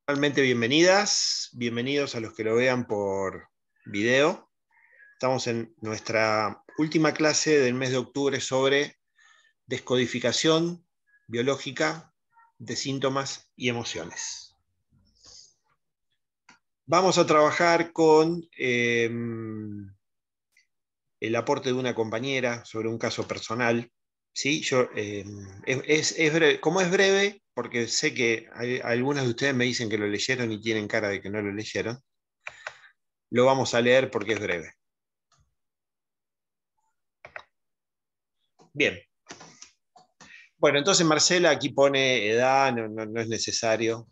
Realmente bienvenidas, bienvenidos a los que lo vean por video. Estamos en nuestra última clase del mes de octubre sobre descodificación biológica de síntomas y emociones. Vamos a trabajar con el aporte de una compañera sobre un caso personal. ¿Sí? Es breve. Como es breve, porque sé que algunos de ustedes me dicen que lo leyeron y tienen cara de que no lo leyeron, lo vamos a leer porque es breve. Bien. Bueno, entonces Marcela aquí pone edad, no es necesario.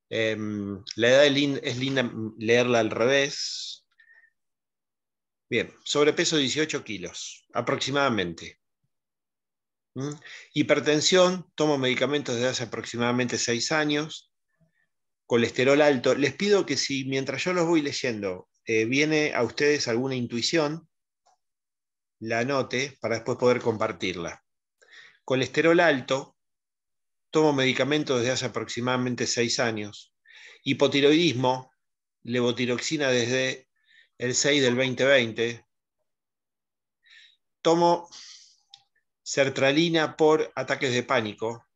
La edad es linda leerla al revés. Bien, sobrepeso 18 kilos, aproximadamente. Hipertensión, tomo medicamentos desde hace aproximadamente 6 años. Colesterol alto. Les pido que si mientras yo los voy leyendo viene a ustedes alguna intuición, la anote para después poder compartirla. Colesterol alto, tomo medicamentos desde hace aproximadamente 6 años. Hipotiroidismo, levotiroxina desde el 6 del 2020. Tomo sertralina por ataques de pánico.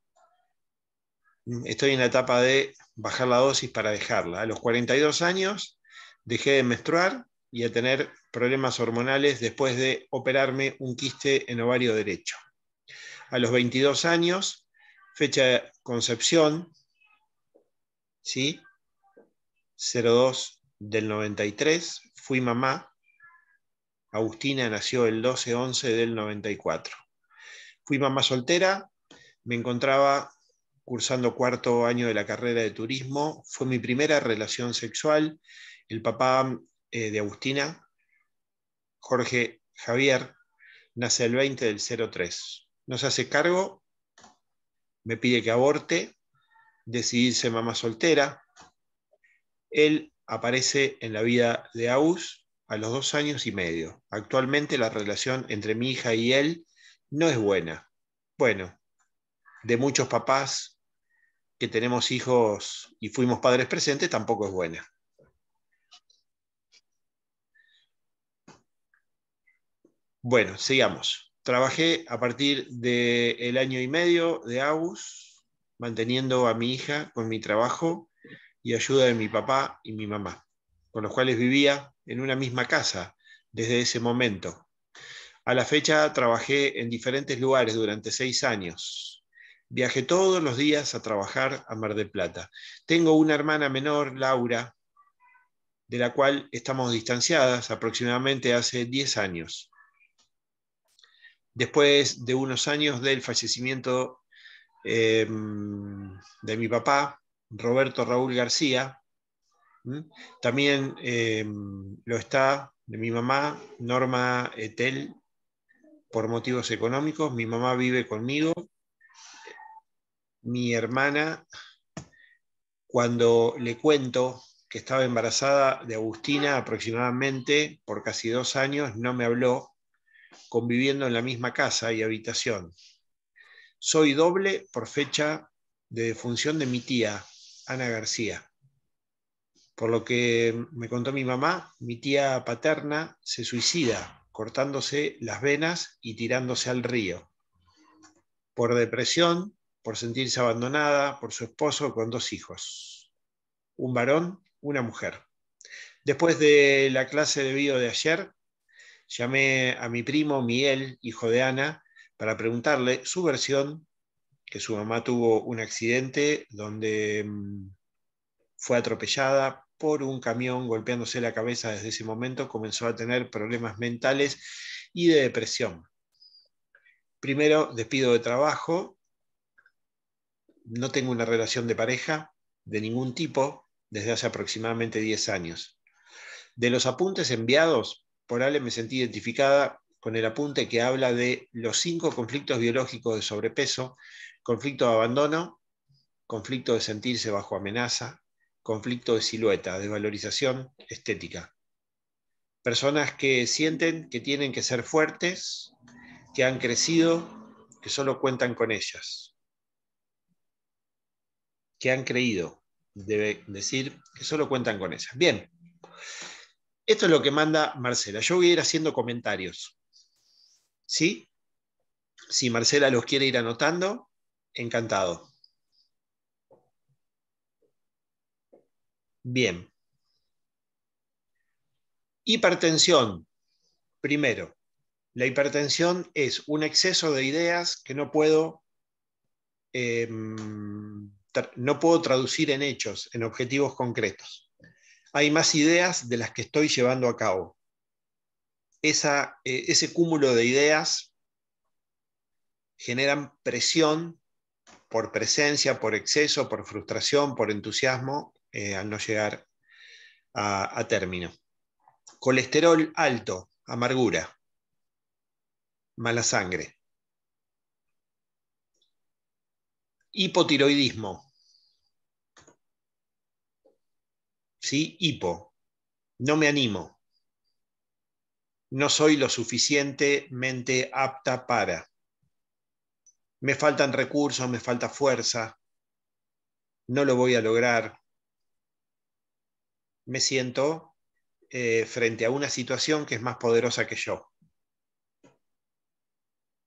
Estoy en la etapa de bajar la dosis para dejarla. A los 42 años dejé de menstruar y a tener problemas hormonales después de operarme un quiste en ovario derecho. A los 22 años, fecha de concepción, ¿sí? 02 del 93, fui mamá. Agustina nació el 12/11 del 94. Fui mamá soltera, me encontraba cursando 4º año de la carrera de turismo, fue mi primera relación sexual. El papá de Agustina, Jorge Javier, nace el 20 del 03. No se hace cargo, me pide que aborte, decidí ser mamá soltera. Él aparece en la vida de Agus a los 2 años y medio. Actualmente la relación entre mi hija y él no es buena. Bueno, de muchos papás que tenemos hijos y fuimos padres presentes, tampoco es buena. Bueno, sigamos. Trabajé a partir del año y medio de Agus, manteniendo a mi hija con mi trabajo y ayuda de mi papá y mi mamá, con los cuales vivía en una misma casa desde ese momento. A la fecha trabajé en diferentes lugares durante 6 años. Viajé todos los días a trabajar a Mar del Plata. Tengo una hermana menor, Laura, de la cual estamos distanciadas aproximadamente hace 10 años. Después de unos años del fallecimiento de mi papá, Roberto Raúl García, también lo está de mi mamá, Norma Etel, por motivos económicos. Mi mamá vive conmigo. Mi hermana, cuando le cuento que estaba embarazada de Agustina aproximadamente por casi 2 años, no me habló, conviviendo en la misma casa y habitación. Soy doble por fecha de defunción de mi tía, Ana García. Por lo que me contó mi mamá, mi tía paterna se suicida, cortándose las venas y tirándose al río. Por depresión, por sentirse abandonada por su esposo con 2 hijos. Un varón, una mujer. Después de la clase de bio de ayer, llamé a mi primo Miguel, hijo de Ana, para preguntarle su versión, que su mamá tuvo un accidente donde fue atropellada por un camión golpeándose la cabeza. Desde ese momento comenzó a tener problemas mentales y de depresión. Primero, despido de trabajo, no tengo una relación de pareja de ningún tipo desde hace aproximadamente 10 años. De los apuntes enviados, por Ale me sentí identificada con el apunte que habla de los 5 conflictos biológicos de sobrepeso: conflicto de abandono, conflicto de sentirse bajo amenaza, conflicto de silueta, de valorización estética. Personas que sienten que tienen que ser fuertes, que han crecido, que solo cuentan con ellas. que han creído. Debe decir que solo cuentan con esas. Bien, esto es lo que manda Marcela. Yo voy a ir haciendo comentarios. ¿Sí? Si Marcela los quiere ir anotando, encantado. Bien. Hipertensión. Primero, la hipertensión es un exceso de ideas que no puedo traducir en hechos, en objetivos concretos. Hay más ideas de las que estoy llevando a cabo. Ese cúmulo de ideas generan presión por presencia, por exceso, por frustración, por entusiasmo, al no llegar a término. Colesterol alto, amargura, mala sangre. Hipotiroidismo, ¿sí? Hipo, no me animo, no soy lo suficientemente apta para, me faltan recursos, me falta fuerza, no lo voy a lograr, me siento frente a una situación que es más poderosa que yo.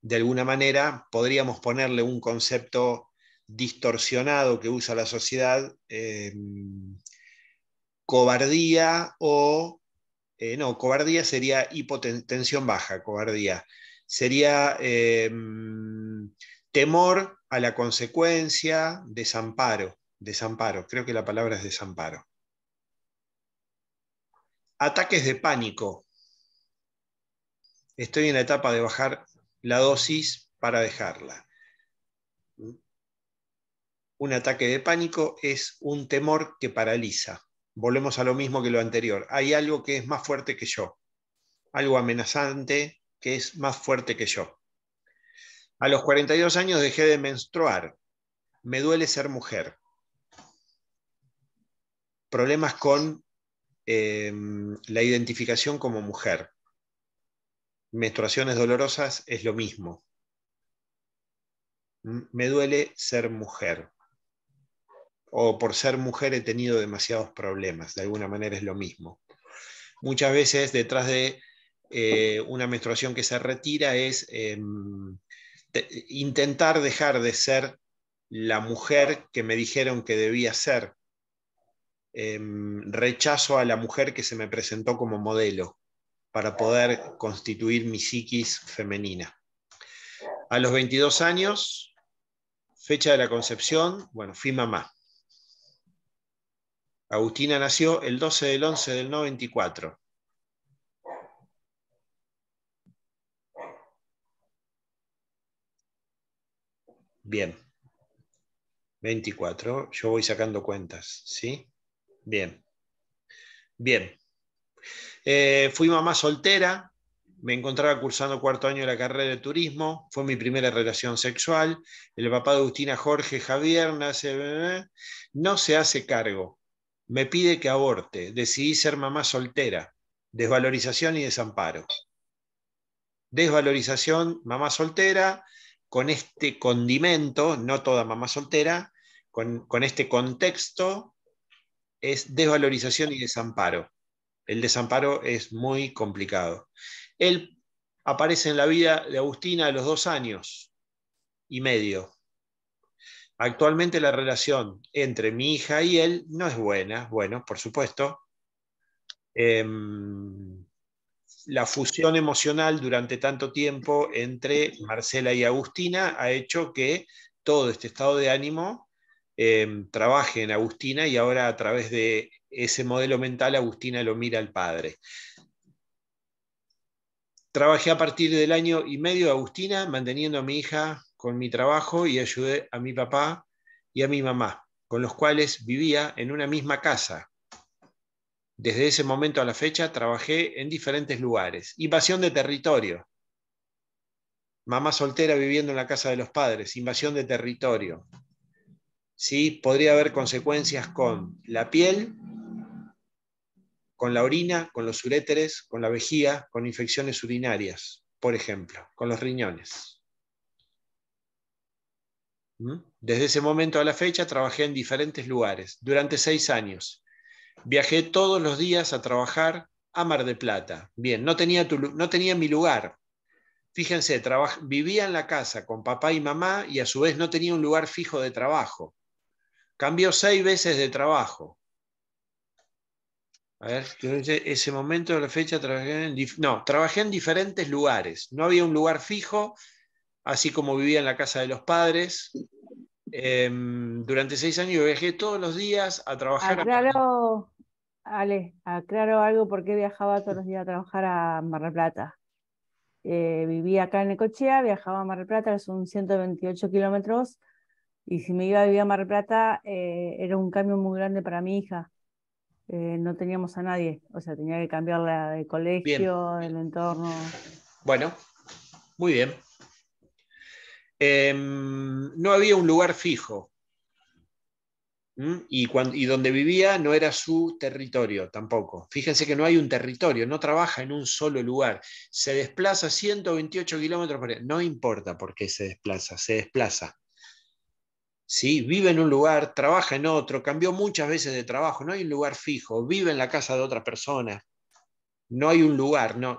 De alguna manera podríamos ponerle un concepto distorsionado que usa la sociedad, cobardía o no, cobardía sería hipotensión baja, cobardía. Sería temor a la consecuencia, desamparo, desamparo, creo que la palabra es desamparo. Ataques de pánico. Estoy en la etapa de bajar la dosis para dejarla. Un ataque de pánico es un temor que paraliza. Volvemos a lo mismo que lo anterior. Hay algo que es más fuerte que yo, algo amenazante que es más fuerte que yo. A los 42 años dejé de menstruar. Me duele ser mujer. Problemas con la identificación como mujer. Menstruaciones dolorosas es lo mismo. Me duele ser mujer. O por ser mujer he tenido demasiados problemas. De alguna manera es lo mismo. Muchas veces detrás de una menstruación que se retira es intentar dejar de ser la mujer que me dijeron que debía ser. Rechazo a la mujer que se me presentó como modelo para poder constituir mi psiquis femenina. A los 22 años, fecha de la concepción, bueno, fui mamá. Agustina nació el 12 del 11 del 94. Bien. 24, yo voy sacando cuentas, ¿sí? Bien. Bien. Fui mamá soltera, me encontraba cursando cuarto año de la carrera de turismo, fue mi primera relación sexual, el papá de Agustina, Jorge Javier, no se hace cargo, me pide que aborte, decidí ser mamá soltera, desvalorización y desamparo. Desvalorización, mamá soltera, con este condimento, no toda mamá soltera, con este contexto, es desvalorización y desamparo. El desamparo es muy complicado. Él aparece en la vida de Agustina a los 2 años y medio. Actualmente la relación entre mi hija y él no es buena, bueno, por supuesto. La fusión emocional durante tanto tiempo entre Marcela y Agustina ha hecho que todo este estado de ánimo trabaje en Agustina y ahora a través de ese modelo mental Agustina lo mira al padre. Trabajé a partir del año y medio de Agustina, manteniendo a mi hija con mi trabajo y ayudé a mi papá y a mi mamá, con los cuales vivía en una misma casa. Desde ese momento a la fecha trabajé en diferentes lugares. Invasión de territorio. Mamá soltera viviendo en la casa de los padres. Invasión de territorio. ¿Sí? Podría haber consecuencias con la piel, con la orina, con los uréteres, con la vejiga, con infecciones urinarias, por ejemplo, con los riñones. Desde ese momento a la fecha trabajé en diferentes lugares durante 6 años. Viajé todos los días a trabajar a Mar del Plata. Bien, no tenía mi lugar. Fíjense, vivía en la casa con papá y mamá y a su vez no tenía un lugar fijo de trabajo. Cambió 6 veces de trabajo. A ver, ese momento de la fecha trabajé en diferentes lugares. No había un lugar fijo, así como vivía en la casa de los padres. Durante 6 años viajé todos los días a trabajar. Aclaro, Ale, aclaro algo porque viajaba todos los días a trabajar a Mar del Plata. Vivía acá en Necochea, viajaba a Mar del Plata, que son 128 kilómetros, y si me iba a vivir a Mar del Plata, era un cambio muy grande para mi hija. No teníamos a nadie, o sea, tenía que cambiarla de Bien, colegio, del entorno. bueno, muy bien. No había un lugar fijo. Y donde vivía no era su territorio tampoco. Fíjense que no hay un territorio, no trabaja en un solo lugar. Se desplaza 128 kilómetros por hora. No importa por qué se desplaza, se desplaza. ¿Sí? Vive en un lugar, trabaja en otro, cambió muchas veces de trabajo, no hay un lugar fijo, vive en la casa de otra persona, no hay un lugar, no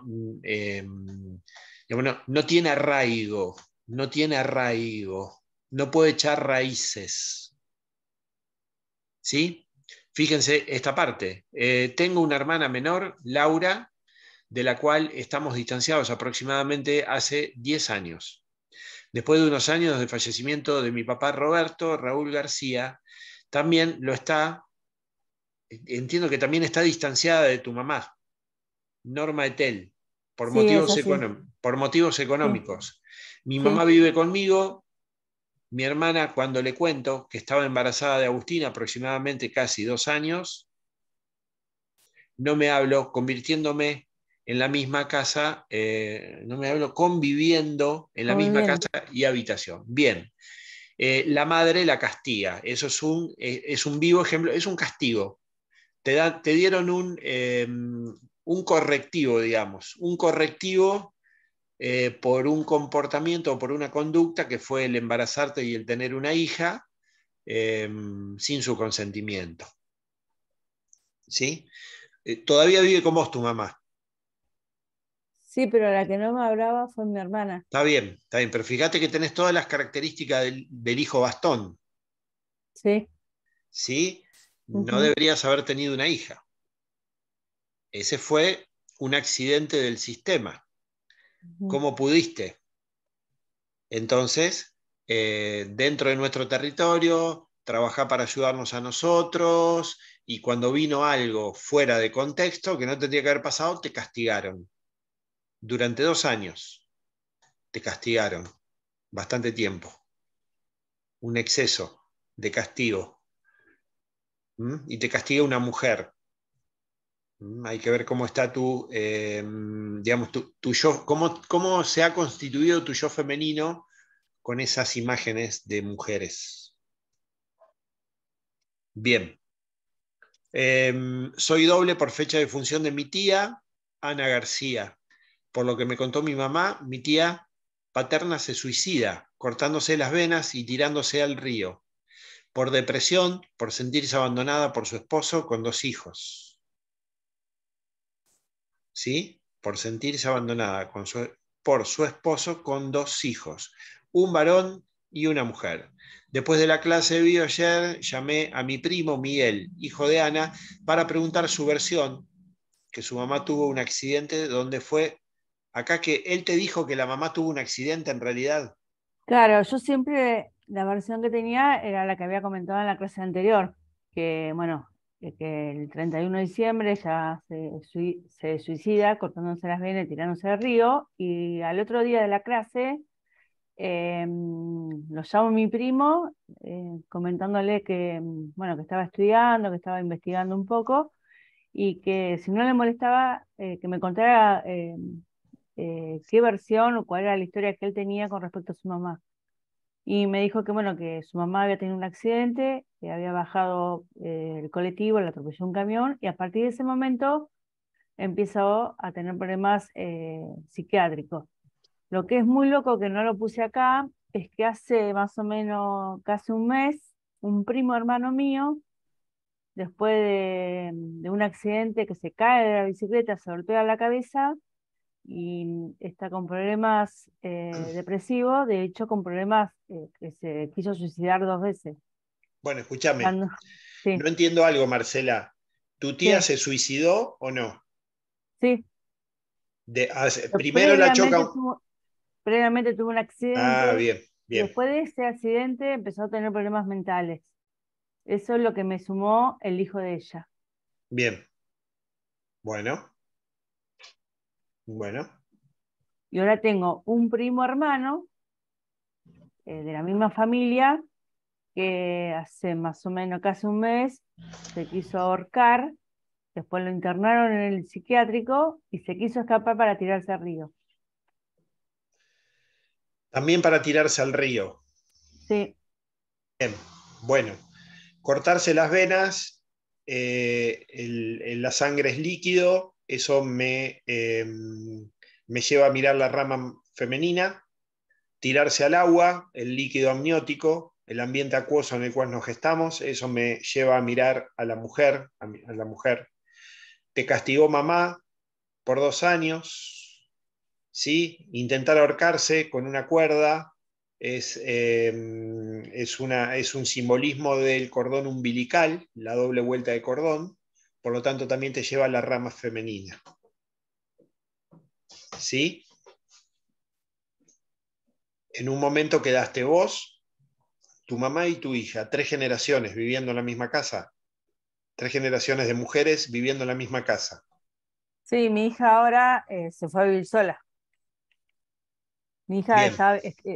tiene arraigo, no tiene arraigo, no puede echar raíces. ¿Sí? Fíjense esta parte. Tengo una hermana menor, Laura, de la cual estamos distanciados aproximadamente hace 10 años. Después de unos años del fallecimiento de mi papá Roberto, Raúl García, también entiendo que también está distanciada de tu mamá, Norma Etel, Sí, es así. por motivos Sí, económicos. Mi mamá sí. vive conmigo. Mi hermana, cuando le cuento que estaba embarazada de Agustina aproximadamente casi 2 años, no me hablo convirtiéndome en la misma casa, no me hablo conviviendo en la misma Conviviendo. casa y habitación. Bien, la madre la castiga, eso es un vivo ejemplo, es un castigo. Te dieron un correctivo, digamos, un correctivo por un comportamiento o por una conducta que fue el embarazarte y el tener una hija sin su consentimiento. ¿Sí? Todavía vive con vos tu mamá. Sí, pero la que no me hablaba fue mi hermana. Está bien, pero fíjate que tenés todas las características del hijo bastón, Sí. ¿sí? No Ujú, deberías haber tenido una hija. Ese fue un accidente del sistema. ujú. ¿Cómo pudiste? Entonces, dentro de nuestro territorio, trabajar para ayudarnos a nosotros y cuando vino algo fuera de contexto que no tendría que haber pasado, te castigaron. Durante 2 años te castigaron, bastante tiempo, un exceso de castigo. Y te castiga una mujer. Hay que ver cómo está digamos, tu yo, cómo se ha constituido tu yo femenino con esas imágenes de mujeres. Bien. Soy doble por fecha de función de mi tía, Ana García. Por lo que me contó mi mamá, mi tía paterna se suicida, cortándose las venas y tirándose al río, por depresión, por sentirse abandonada por su esposo con 2 hijos. ¿Sí? Por sentirse abandonada por su esposo con 2 hijos, un varón y una mujer. Después de la clase de bio ayer, llamé a mi primo Miguel, hijo de Ana, para preguntar su versión, que su mamá tuvo un accidente donde fue, acá que él te dijo que la mamá tuvo un accidente en realidad. Claro, yo siempre la versión que tenía era la que había comentado en la clase anterior, que bueno, que el 31 de diciembre ya se suicida cortándose las venas y tirándose al río, y al otro día de la clase lo llamo a mi primo comentándole que, bueno, que estaba estudiando, que estaba investigando un poco, y que si no le molestaba, que me contara qué versión o cuál era la historia que él tenía con respecto a su mamá. Y me dijo que, bueno, que su mamá había tenido un accidente, que había bajado el colectivo, le atropelló un camión, y a partir de ese momento empezó a tener problemas psiquiátricos. Lo que es muy loco, que no lo puse acá, es que hace más o menos casi un mes, un primo hermano mío, después de un accidente que se cae de la bicicleta, se golpea la cabeza y está con problemas depresivos, de hecho con problemas que se quiso suicidar 2 veces. Bueno, escúchame, Cuando, sí, no entiendo algo, Marcela. ¿Tu tía sí, se suicidó o no? sí. Pero Primero la choca. previamente tuvo un Ah, accidente bien, y bien, después de ese accidente empezó a tener problemas mentales. Eso es lo que me sumó el hijo de ella. bien. Bueno, bueno. Y ahora tengo un primo hermano de la misma familia que hace más o menos casi un mes se quiso ahorcar, después lo internaron en el psiquiátrico y se quiso escapar para tirarse al río. También para tirarse al río. Sí, Bueno, cortarse las venas, la sangre es líquido, eso me lleva a mirar la rama femenina, tirarse al agua, el líquido amniótico, el ambiente acuoso en el cual nos gestamos, eso me lleva a mirar a la mujer, a la mujer. Te castigó mamá por 2 años, ¿sí? Intentar ahorcarse con una cuerda es un simbolismo del cordón umbilical, la doble vuelta de cordón, por lo tanto también te lleva a la rama femenina, ¿sí? En un momento quedaste vos, tu mamá y tu hija, 3 generaciones viviendo en la misma casa, 3 generaciones de mujeres viviendo en la misma casa. sí, mi hija ahora se fue a vivir sola. Bien,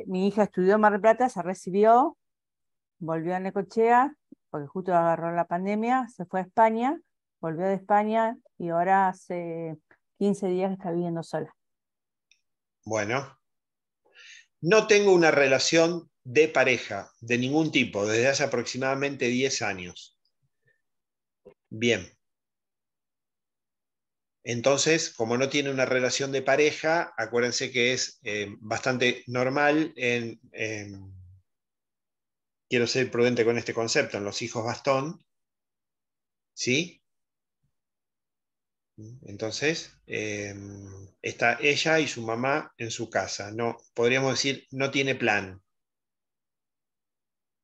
Mi hija estudió en Mar del Plata, se recibió, volvió a Necochea, porque justo agarró la pandemia, se fue a España, volvió de España y ahora hace 15 días que está viviendo sola. bueno. No tengo una relación de pareja de ningún tipo desde hace aproximadamente 10 años. Bien, entonces, como no tiene una relación de pareja, acuérdense que es bastante normal quiero ser prudente con este concepto, en los hijos bastón, ¿sí? Entonces, está ella y su mamá en su casa. No, podríamos decir, no tiene plan.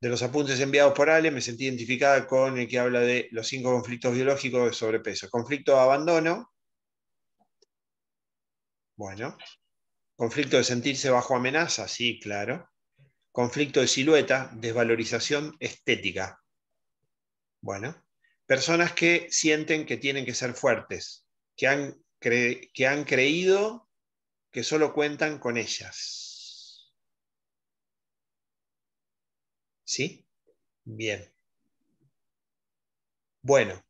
De los apuntes enviados por Ale, me sentí identificada con el que habla de los 5 conflictos biológicos de sobrepeso. Conflicto de abandono, bueno. Conflicto de sentirse bajo amenaza, sí, claro. Conflicto de silueta, desvalorización estética. Bueno, personas que sienten que tienen que ser fuertes, que han creído que solo cuentan con ellas. ¿Sí? Bien. Bueno,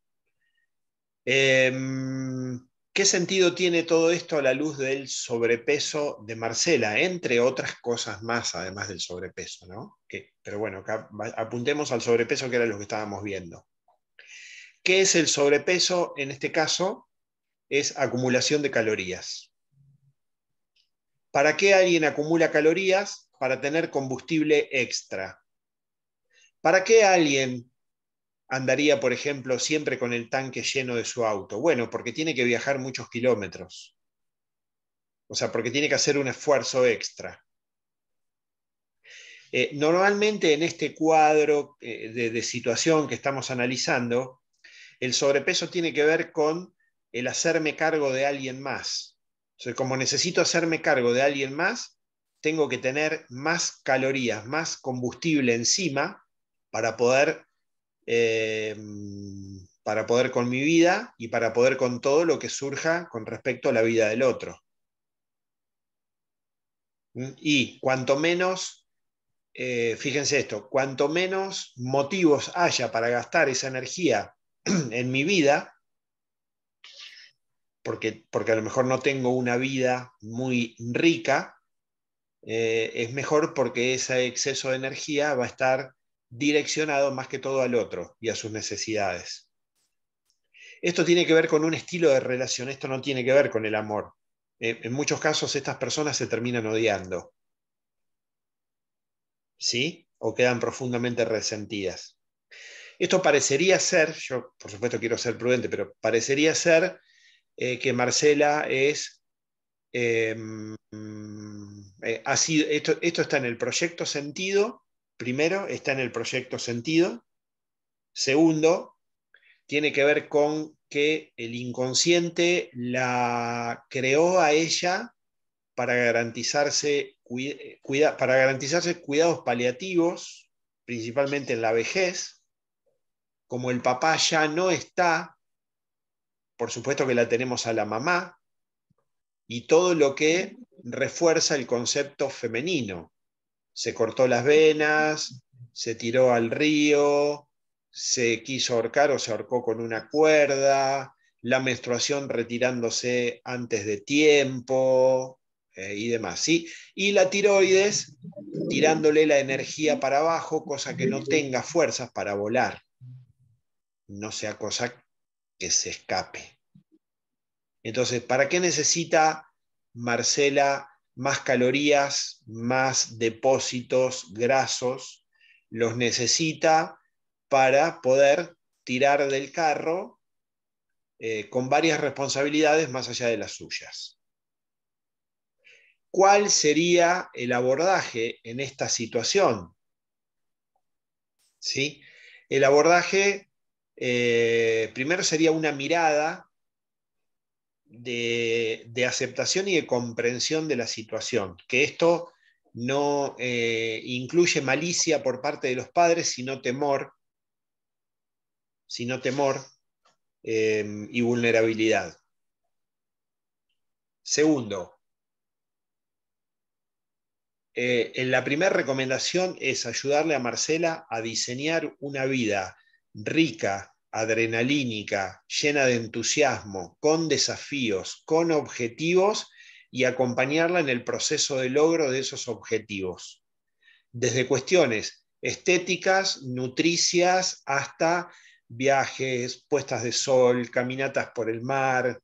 ¿qué sentido tiene todo esto a la luz del sobrepeso de Marcela? Entre otras cosas más, además del sobrepeso, ¿no? Pero bueno, acá apuntemos al sobrepeso que era lo que estábamos viendo. ¿Qué es el sobrepeso? En este caso, es acumulación de calorías. ¿Para qué alguien acumula calorías? Para tener combustible extra. ¿Para qué alguien andaría, por ejemplo, siempre con el tanque lleno de su auto? Bueno, porque tiene que viajar muchos kilómetros. O sea, porque tiene que hacer un esfuerzo extra. Normalmente en este cuadro de situación que estamos analizando, el sobrepeso tiene que ver con el hacerme cargo de alguien más. O sea, como necesito hacerme cargo de alguien más, tengo que tener más calorías, más combustible encima para poder, eh, para poder con mi vida y para poder con todo lo que surja con respecto a la vida del otro. Y cuanto menos, fíjense esto, cuanto menos motivos haya para gastar esa energía en mi vida, porque a lo mejor no tengo una vida muy rica, es mejor porque ese exceso de energía va a estar direccionado más que todo al otro y a sus necesidades. Esto tiene que ver con un estilo de relación, esto no tiene que ver con el amor. En muchos casos estas personas se terminan odiando. ¿sí? O quedan profundamente resentidas. Esto parecería ser, yo por supuesto quiero ser prudente, pero parecería ser que Marcela es, así, esto está en el proyecto sentido, primero está en el proyecto sentido, segundo, tiene que ver con que el inconsciente la creó a ella para para garantizarse cuidados paliativos, principalmente en la vejez. Como el papá ya no está, por supuesto que la tenemos a la mamá, y todo lo que refuerza el concepto femenino. Se cortó las venas, se tiró al río, se quiso ahorcar o se ahorcó con una cuerda, la menstruación retirándose antes de tiempo y demás, ¿sí? Y la tiroides tirándole la energía para abajo, cosa que no tenga fuerzas para volar, no sea cosa que se escape. Entonces, ¿para qué necesita Marcela más calorías, más depósitos grasos? Los necesita para poder tirar del carro con varias responsabilidades más allá de las suyas. ¿Cuál sería el abordaje en esta situación? ¿Sí? El abordaje primero sería una mirada de aceptación y de comprensión de la situación, que esto no incluye malicia por parte de los padres, sino temor y vulnerabilidad. Segundo, en la primera recomendación es ayudarle a Marcela a diseñar una vida rica, adrenalínica, llena de entusiasmo, con desafíos, con objetivos y acompañarla en el proceso de logro de esos objetivos. Desde cuestiones estéticas, nutricias, hasta viajes, puestas de sol, caminatas por el mar,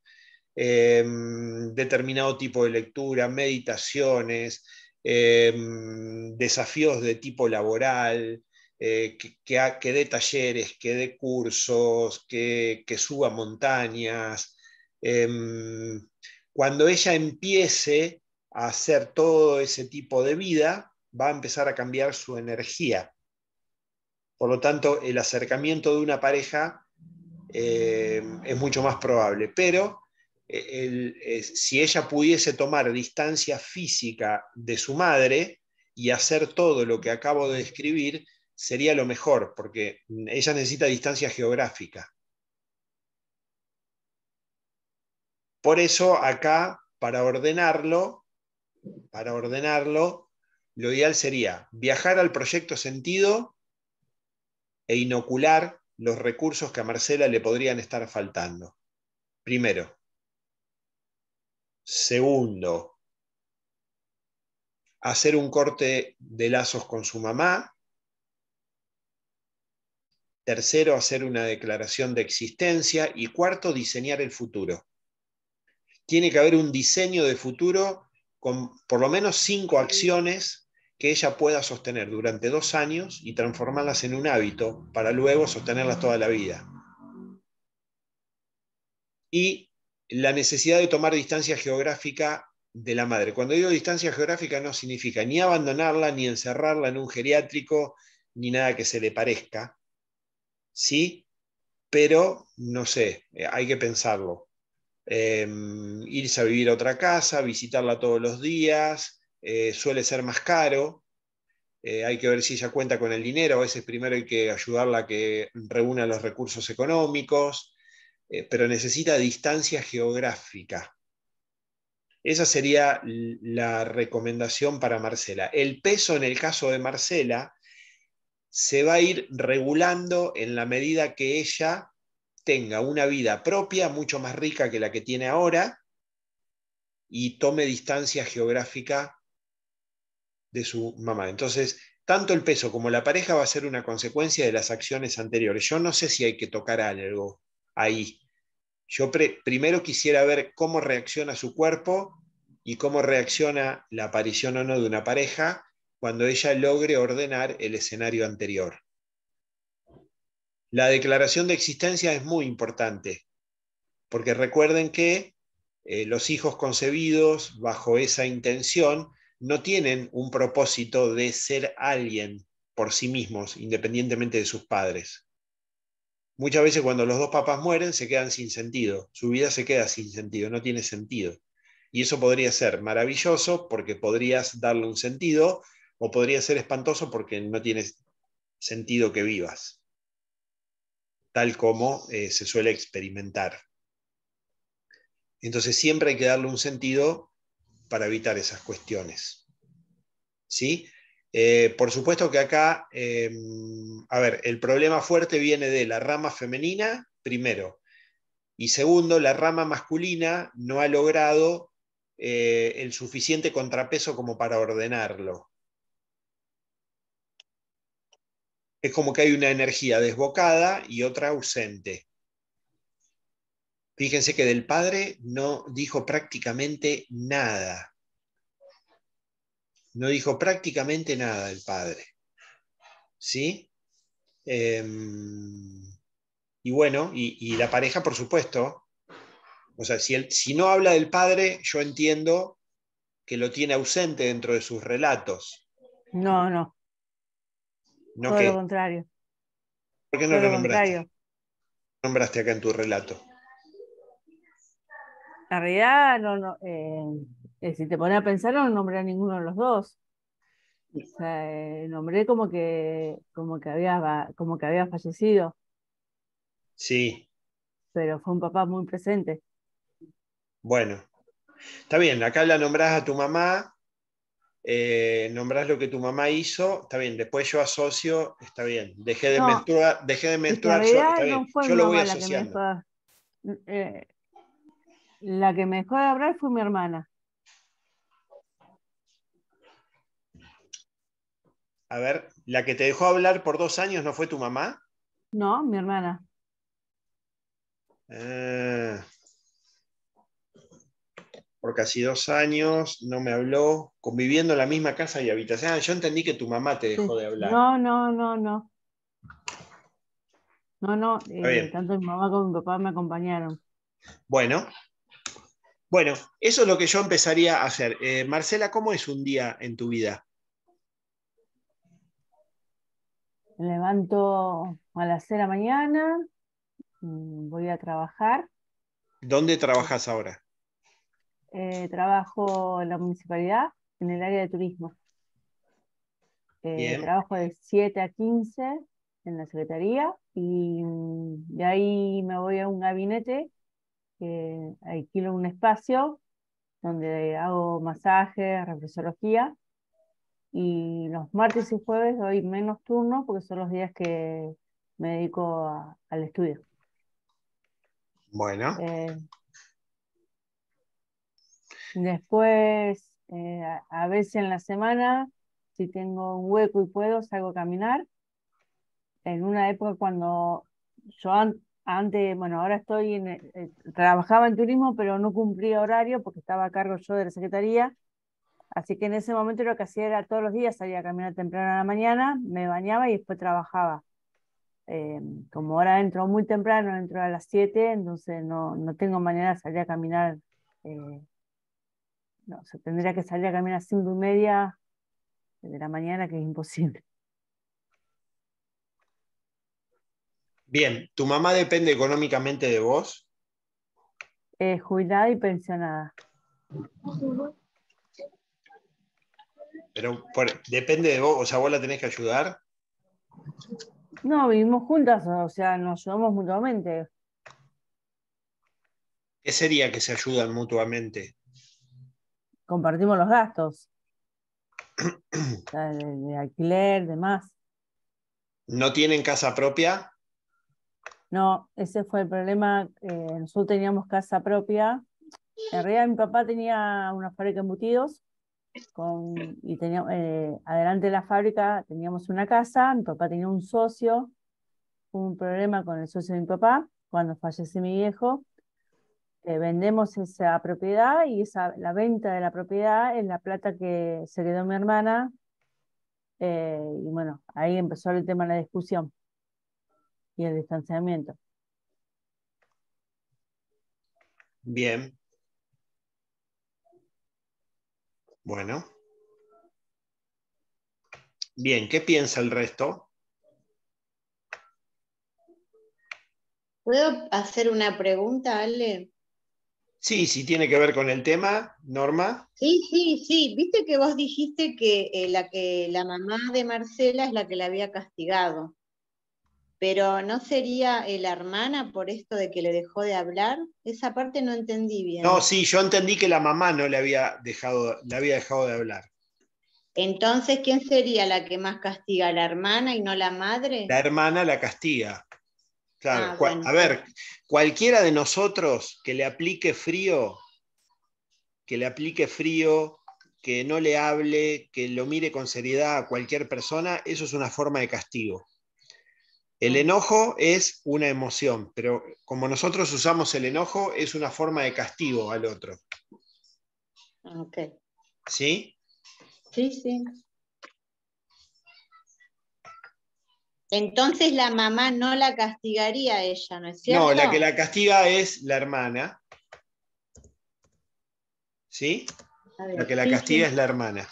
determinado tipo de lectura, meditaciones, desafíos de tipo laboral, que dé talleres, que dé cursos, que suba montañas. Cuando ella empiece a hacer todo ese tipo de vida, va a empezar a cambiar su energía. Por lo tanto, el acercamiento de una pareja es mucho más probable. Pero si ella pudiese tomar distancia física de su madre y hacer todo lo que acabo de describir, sería lo mejor, porque ella necesita distancia geográfica. Por eso acá, para ordenarlo, lo ideal sería viajar al proyecto sentido e inocular los recursos que a Marcela le podrían estar faltando. Primero. Segundo, hacer un corte de lazos con su mamá. Tercero, hacer una declaración de existencia. Y cuarto, diseñar el futuro. Tiene que haber un diseño de futuro con por lo menos 5 acciones que ella pueda sostener durante 2 años y transformarlas en un hábito para luego sostenerlas toda la vida. Y la necesidad de tomar distancia geográfica de la madre. Cuando digo distancia geográfica no significa ni abandonarla, ni encerrarla en un geriátrico, ni nada que se le parezca, ¿sí? Pero, no sé, hay que pensarlo. Irse a vivir a otra casa, visitarla todos los días, suele ser más caro. Hay que ver si ella cuenta con el dinero. A veces primero hay que ayudarla a que reúna los recursos económicos, pero necesita distancia geográfica. Esa sería la recomendación para Marcela. El peso en el caso de Marcela se va a ir regulando en la medida que ella tenga una vida propia mucho más rica que la que tiene ahora y tome distancia geográfica de su mamá. Entonces, tanto el peso como la pareja va a ser una consecuencia de las acciones anteriores. Yo no sé si hay que tocar algo ahí. Yo primero quisiera ver cómo reacciona su cuerpo y cómo reacciona la aparición o no de una pareja, cuando ella logre ordenar el escenario anterior. La declaración de existencia es muy importante, porque recuerden que los hijos concebidos bajo esa intención no tienen un propósito de ser alguien por sí mismos, independientemente de sus padres. Muchas veces cuando los dos papás mueren se quedan sin sentido, su vida se queda sin sentido, no tiene sentido. Y eso podría ser maravilloso porque podrías darle un sentido, o podría ser espantoso porque no tiene sentido que vivas, tal como se suele experimentar. Entonces siempre hay que darle un sentido para evitar esas cuestiones. ¿Sí? Por supuesto que acá, a ver, el problema fuerte viene de la rama femenina, primero, y segundo, la rama masculina no ha logrado el suficiente contrapeso como para ordenarlo. Es como que hay una energía desbocada y otra ausente. Fíjense que del padre no dijo prácticamente nada. No dijo prácticamente nada el padre. ¿Sí? Y bueno, y la pareja, por supuesto. O sea, si no habla del padre, yo entiendo que lo tiene ausente dentro de sus relatos. No, no, ¿No todo lo qué? contrario, ¿Por qué no todo lo lo contrario. nombraste? Nombraste acá en tu relato. En realidad, no, no, si te pones a pensar, no nombré a ninguno de los dos. O sea, nombré como que había fallecido, Sí, pero fue un papá muy presente. bueno. Está bien, acá la nombrás a tu mamá, nombrás lo que tu mamá hizo, está bien, después yo asocio, está bien, No, dejé de es que en menstruar yo, realidad está bien, no fue yo mi lo voy mamá la que me asociando. dejó, eh, la que me dejó de hablar fue mi hermana. A ver, la que te dejó hablar por 2 años no fue tu mamá. No, mi hermana. Ah, por casi 2 años no me habló, conviviendo en la misma casa y habitación. Ah, yo entendí que tu mamá te Sí. dejó de hablar. No, no, no, no. No, no, Está bien. tanto mi mamá como mi papá me acompañaron. Bueno, bueno, eso es lo que yo empezaría a hacer. Marcela, ¿cómo es un día en tu vida? Me levanto a las 6 de la mañana, voy a trabajar. ¿Dónde trabajas ahora? Trabajo en la municipalidad, en el área de turismo. Bien, Trabajo de 7 a 15 en la secretaría y de ahí me voy a un gabinete que alquilo un espacio donde hago masajes, reflexología, y los martes y jueves doy menos turnos porque son los días que me dedico al estudio. bueno, Eh, Después, a veces en la semana, si tengo un hueco y puedo, salgo a caminar. En una época cuando yo antes, bueno, ahora trabajaba en turismo, pero no cumplía horario porque estaba a cargo yo de la secretaría. Así que en ese momento lo que hacía era todos los días salía a caminar temprano a la mañana, me bañaba y después trabajaba. Eh, Como ahora entro muy temprano, entro a las 7, entonces no tengo manera de salir a caminar. No, o sea, tendría que salir a caminar a 5:30 de la mañana, que es imposible. bien. ¿Tu mamá depende económicamente de vos? Jubilada y pensionada. Pero depende de vos, o sea, vos la tenés que ayudar. No, vivimos juntas, o sea, nos ayudamos mutuamente. ¿Qué sería que se ayudan mutuamente? Compartimos los gastos, o sea, de alquiler, demás. ¿No tienen casa propia? No, ese fue el problema. Nosotros teníamos casa propia. En realidad mi papá tenía una fábrica de embutidos y tenía, adelante de la fábrica teníamos una casa. Mi papá tenía un socio, hubo un problema con el socio de mi papá cuando fallece mi viejo. Vendemos esa propiedad y la venta de la propiedad es la plata que se quedó mi hermana y bueno, ahí empezó el tema de la discusión y el distanciamiento. Bien, bueno. Bien, ¿qué piensa el resto? ¿Puedo hacer una pregunta, Ale? Sí, sí tiene que ver con el tema, Norma. Sí, sí, sí. Viste que vos dijiste que la mamá de Marcela es la que la había castigado, pero ¿no sería la hermana por esto de que le dejó de hablar? Esa parte no entendí No, bien. sí, yo entendí que la mamá no le había dejado de hablar. Entonces, ¿quién sería la que más castiga? ¿La hermana y no la madre? La hermana la castiga. Claro, Ah, bueno, a ver, cualquiera de nosotros que le aplique frío, que no le hable, que lo mire con seriedad a cualquier persona, eso es una forma de castigo. El enojo es una emoción, pero como nosotros usamos el enojo, es una forma de castigo al otro. ok. ¿Sí? Sí, sí. Entonces la mamá no la castigaría a ella, ¿no es No, la que cierto? la castiga es la hermana. ¿Sí? A La ver, que la sí, castiga sí. es la hermana.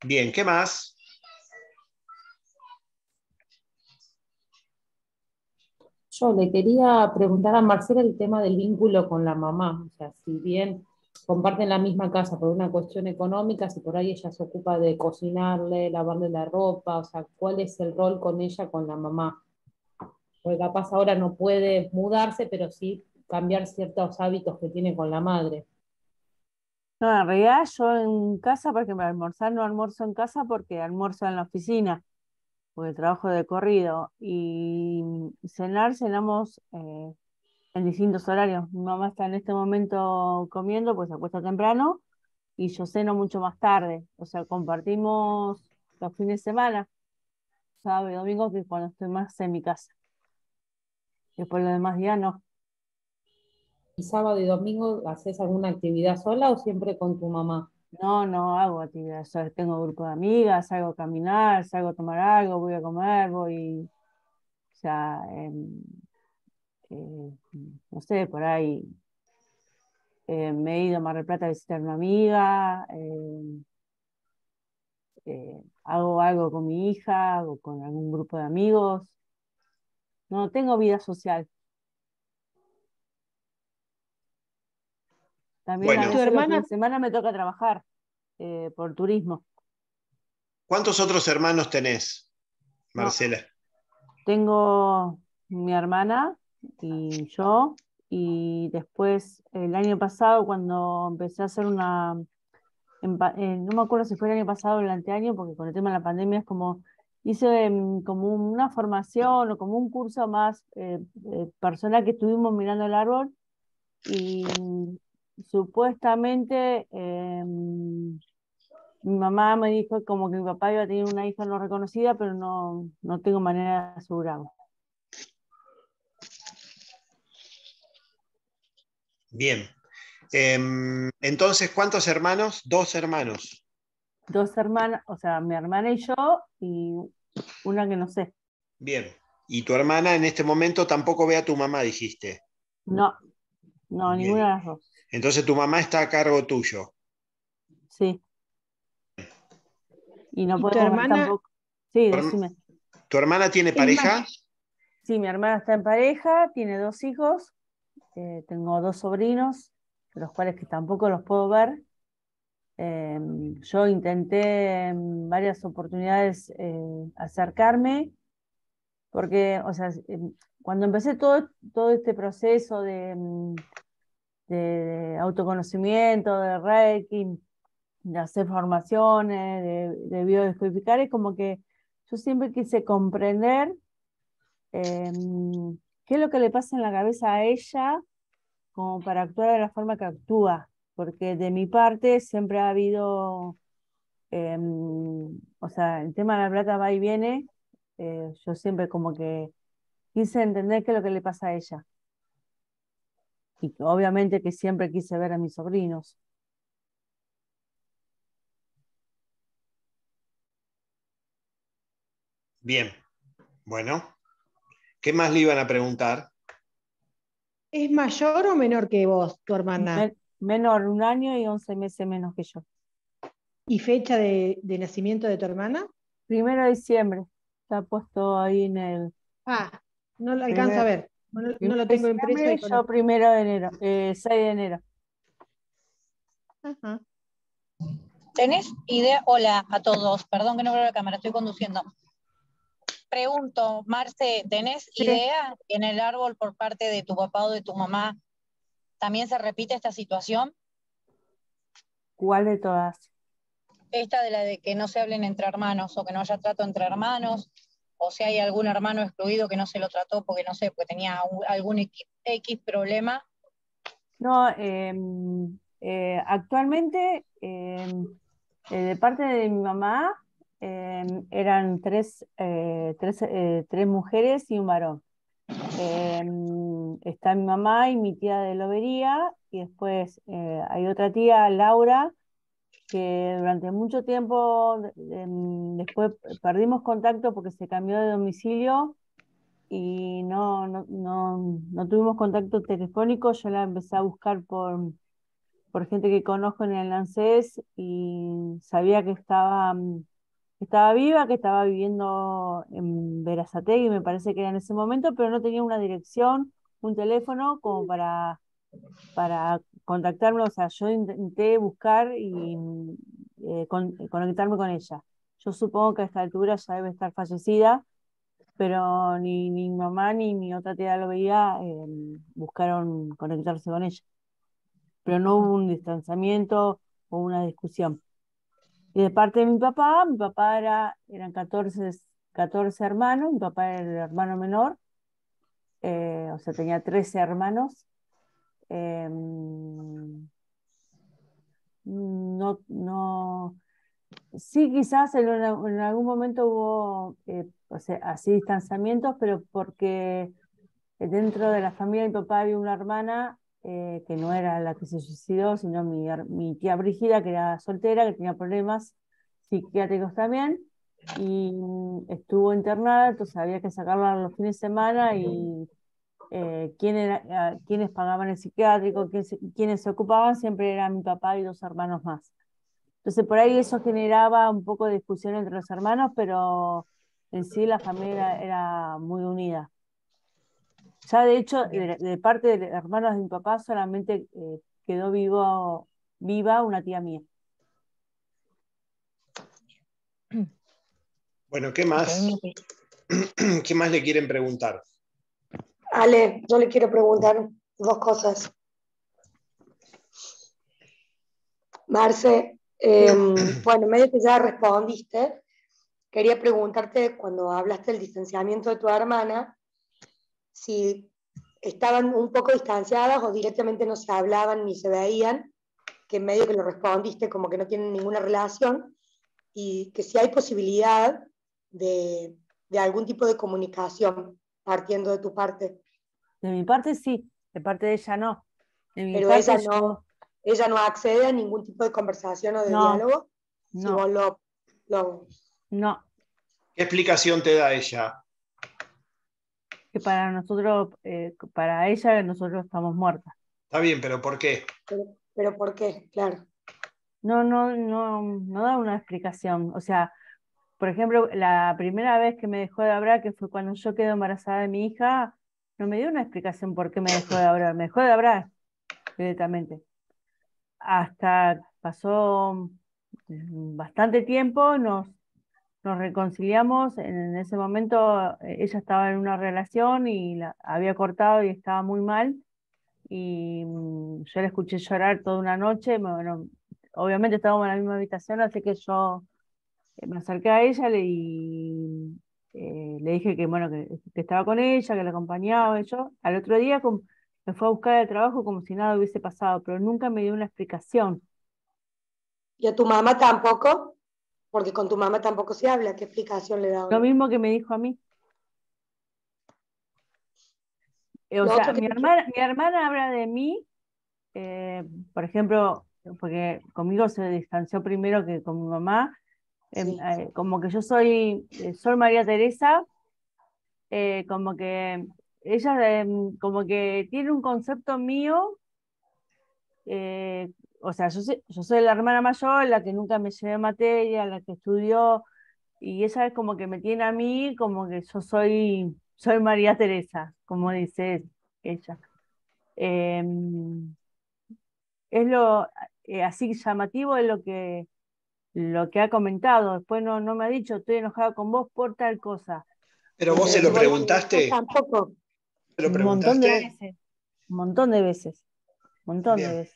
Bien, ¿qué más? Yo le quería preguntar a Marcela el tema del vínculo con la mamá, o sea, si bien comparten la misma casa por una cuestión económica, si por ahí ella se ocupa de cocinarle, lavarle la ropa, o sea, ¿cuál es el rol con ella, con la mamá? Porque capaz ahora no puede mudarse, pero sí cambiar ciertos hábitos que tiene con la madre. No, en realidad yo en casa, por ejemplo, almorzar no almuerzo en casa porque almuerzo en la oficina, porque trabajo de corrido. Y cenamos en distintos horarios. Mi mamá está en este momento comiendo, pues se acuesta temprano, y yo ceno mucho más tarde. O sea, compartimos los fines de semana, sábado y domingo, que es cuando estoy más en mi casa. Después los demás días no. ¿Y sábado y domingo haces alguna actividad sola o siempre con tu mamá? No, no hago actividades. O sea, tengo grupo de amigas, salgo a caminar, salgo a tomar algo, voy a comer, voy, o sea, eh, no sé, por ahí me he ido a Mar del Plata a visitar a una amiga, hago algo con mi hija o con algún grupo de amigos. No tengo vida social. También a Bueno, ¿Y tu veces los hermana? fines de semana me toca trabajar por turismo. ¿cuántos otros hermanos tenés, No, Marcela? tengo mi hermana y yo, y después el año pasado cuando empecé a hacer no me acuerdo si fue el año pasado o el anteaño, porque con el tema de la pandemia es como, hice como una formación o como un curso más personal que estuvimos mirando el árbol y supuestamente mi mamá me dijo como que mi papá iba a tener una hija no reconocida, pero no tengo manera de asegurarlo. Bien. Entonces, ¿cuántos hermanos? Dos hermanos. Dos hermanas, o sea, mi hermana y yo, y una que no sé. Bien. Y tu hermana en este momento tampoco ve a tu mamá, dijiste. No, no, ninguna Bien. de las dos. Entonces tu mamá está a cargo tuyo. Sí, y no ¿Y tu podemos ver hermana tampoco. Sí, ¿Tu, herm- decime. tu hermana tiene es más? pareja? Sí, mi hermana está en pareja, tiene dos hijos, tengo dos sobrinos, de los cuales que tampoco los puedo ver. Yo intenté en varias oportunidades acercarme, porque, o sea, cuando empecé todo este proceso de autoconocimiento, de Reiki, de hacer formaciones, de biodescodificar, es como que yo siempre quise comprender qué es lo que le pasa en la cabeza a ella como para actuar de la forma que actúa, porque de mi parte siempre ha habido, o sea, el tema de la plata va y viene, yo siempre como que quise entender qué es lo que le pasa a ella. y obviamente que siempre quise ver a mis sobrinos. Bien, bueno, ¿qué más le iban a preguntar? ¿Es mayor o menor que vos, tu hermana? Menor, 1 año y 11 meses menos que yo. ¿Y fecha de nacimiento de tu hermana? 1 de diciembre, está puesto ahí en el... Ah, no lo alcanzo a ver. No lo de tengo impreso. diciembre, yo 1 de enero, 6 de enero. Ajá. ¿Tenés idea? Hola a todos, perdón que no veo la cámara, estoy conduciendo. Pregunto, Marce, ¿tenés idea que en el árbol por parte de tu papá o de tu mamá también se repite esta situación? ¿Cuál de todas? Esta de la de que no se hablen entre hermanos o que no haya trato entre hermanos, o si hay algún hermano excluido que no se lo trató porque no sé, porque tenía algún X problema. No, actualmente de parte de mi mamá eran tres mujeres y un varón. Está mi mamá y mi tía de Lobería, y después hay otra tía, Laura, que durante mucho tiempo después perdimos contacto porque se cambió de domicilio y no tuvimos contacto telefónico. Yo la empecé a buscar por gente que conozco en el ANSES y sabía que estaba viva, que estaba viviendo en Berazategui, me parece que era en ese momento, pero no tenía una dirección, un teléfono como para contactarme. O sea, yo intenté buscar y conectarme con ella. Yo supongo que a esta altura ya debe estar fallecida, pero ni mi mamá ni mi otra tía lo veía, buscaron conectarse con ella. Pero no hubo un distanciamiento o una discusión. Y de parte de mi papá eran 14 hermanos, mi papá era el hermano menor, o sea, tenía 13 hermanos. No, sí, quizás en algún momento hubo o sea, así distanciamientos, pero porque dentro de la familia de mi papá había una hermana que no era la que se suicidó, sino mi tía Brígida, que era soltera, que tenía problemas psiquiátricos también, y estuvo internada, entonces había que sacarla los fines de semana, y quienes pagaban el psiquiátrico, quienes se ocupaban siempre eran mi papá y 2 hermanos más. Entonces por ahí eso generaba un poco de discusión entre los hermanos, pero en sí la familia era muy unida. Ya de hecho, de parte de los hermanos de mi papá solamente quedó viva una tía mía. Bueno, ¿qué más? ¿Qué más le quieren preguntar? Ale, yo le quiero preguntar 2 cosas. Marce, bueno, medio que ya respondiste. Quería preguntarte, cuando hablaste del distanciamiento de tu hermana, si estaban un poco distanciadas o directamente no se hablaban ni se veían, que medio que lo respondiste como que no tienen ninguna relación, y que si hay posibilidad de algún tipo de comunicación partiendo de tu parte. De mi parte sí, de parte de ella no. De mi Pero parte ella no accede a ningún tipo de conversación o de diálogo. Si no, vos no. ¿Qué explicación te da ella? Que para nosotros, para ella, nosotros estamos muertas. Está bien, pero ¿por qué? Pero ¿por qué? Claro. No da una explicación. O sea, por ejemplo, la primera vez que me dejó de hablar, que fue cuando yo quedé embarazada de mi hija, no me dio una explicación por qué me dejó de hablar. Me dejó de hablar directamente. Hasta pasó bastante tiempo, nos reconciliamos. En ese momento ella estaba en una relación y la había cortado y estaba muy mal. Y yo la escuché llorar toda una noche. Bueno, obviamente estábamos en la misma habitación, así que yo me acerqué a ella y le dije que, bueno, que estaba con ella, que la acompañaba. Y yo al otro día me fue a buscar al trabajo como si nada hubiese pasado, pero nunca me dio una explicación. ¿Y a tu mamá tampoco? Porque con tu mamá tampoco se habla. ¿Qué explicación le da Lo ahora? mismo que me dijo a mí. O Lo sea, otro que mi te hermana habla de mí, por ejemplo, porque conmigo se distanció primero que con mi mamá, sí. como que yo soy María Teresa, como que ella como que tiene un concepto mío, o sea, yo soy la hermana mayor, la que nunca me llevé materia, la que estudió, y ella es como que me tiene a mí como que yo soy María Teresa, como dice ella. Es lo así llamativo es lo que ha comentado. Después no me ha dicho, estoy enojada con vos por tal cosa. Pero vos se lo Vos preguntaste, tampoco. ¿se lo Un montón de preguntaste? veces, un montón de veces, un montón de Bien. veces.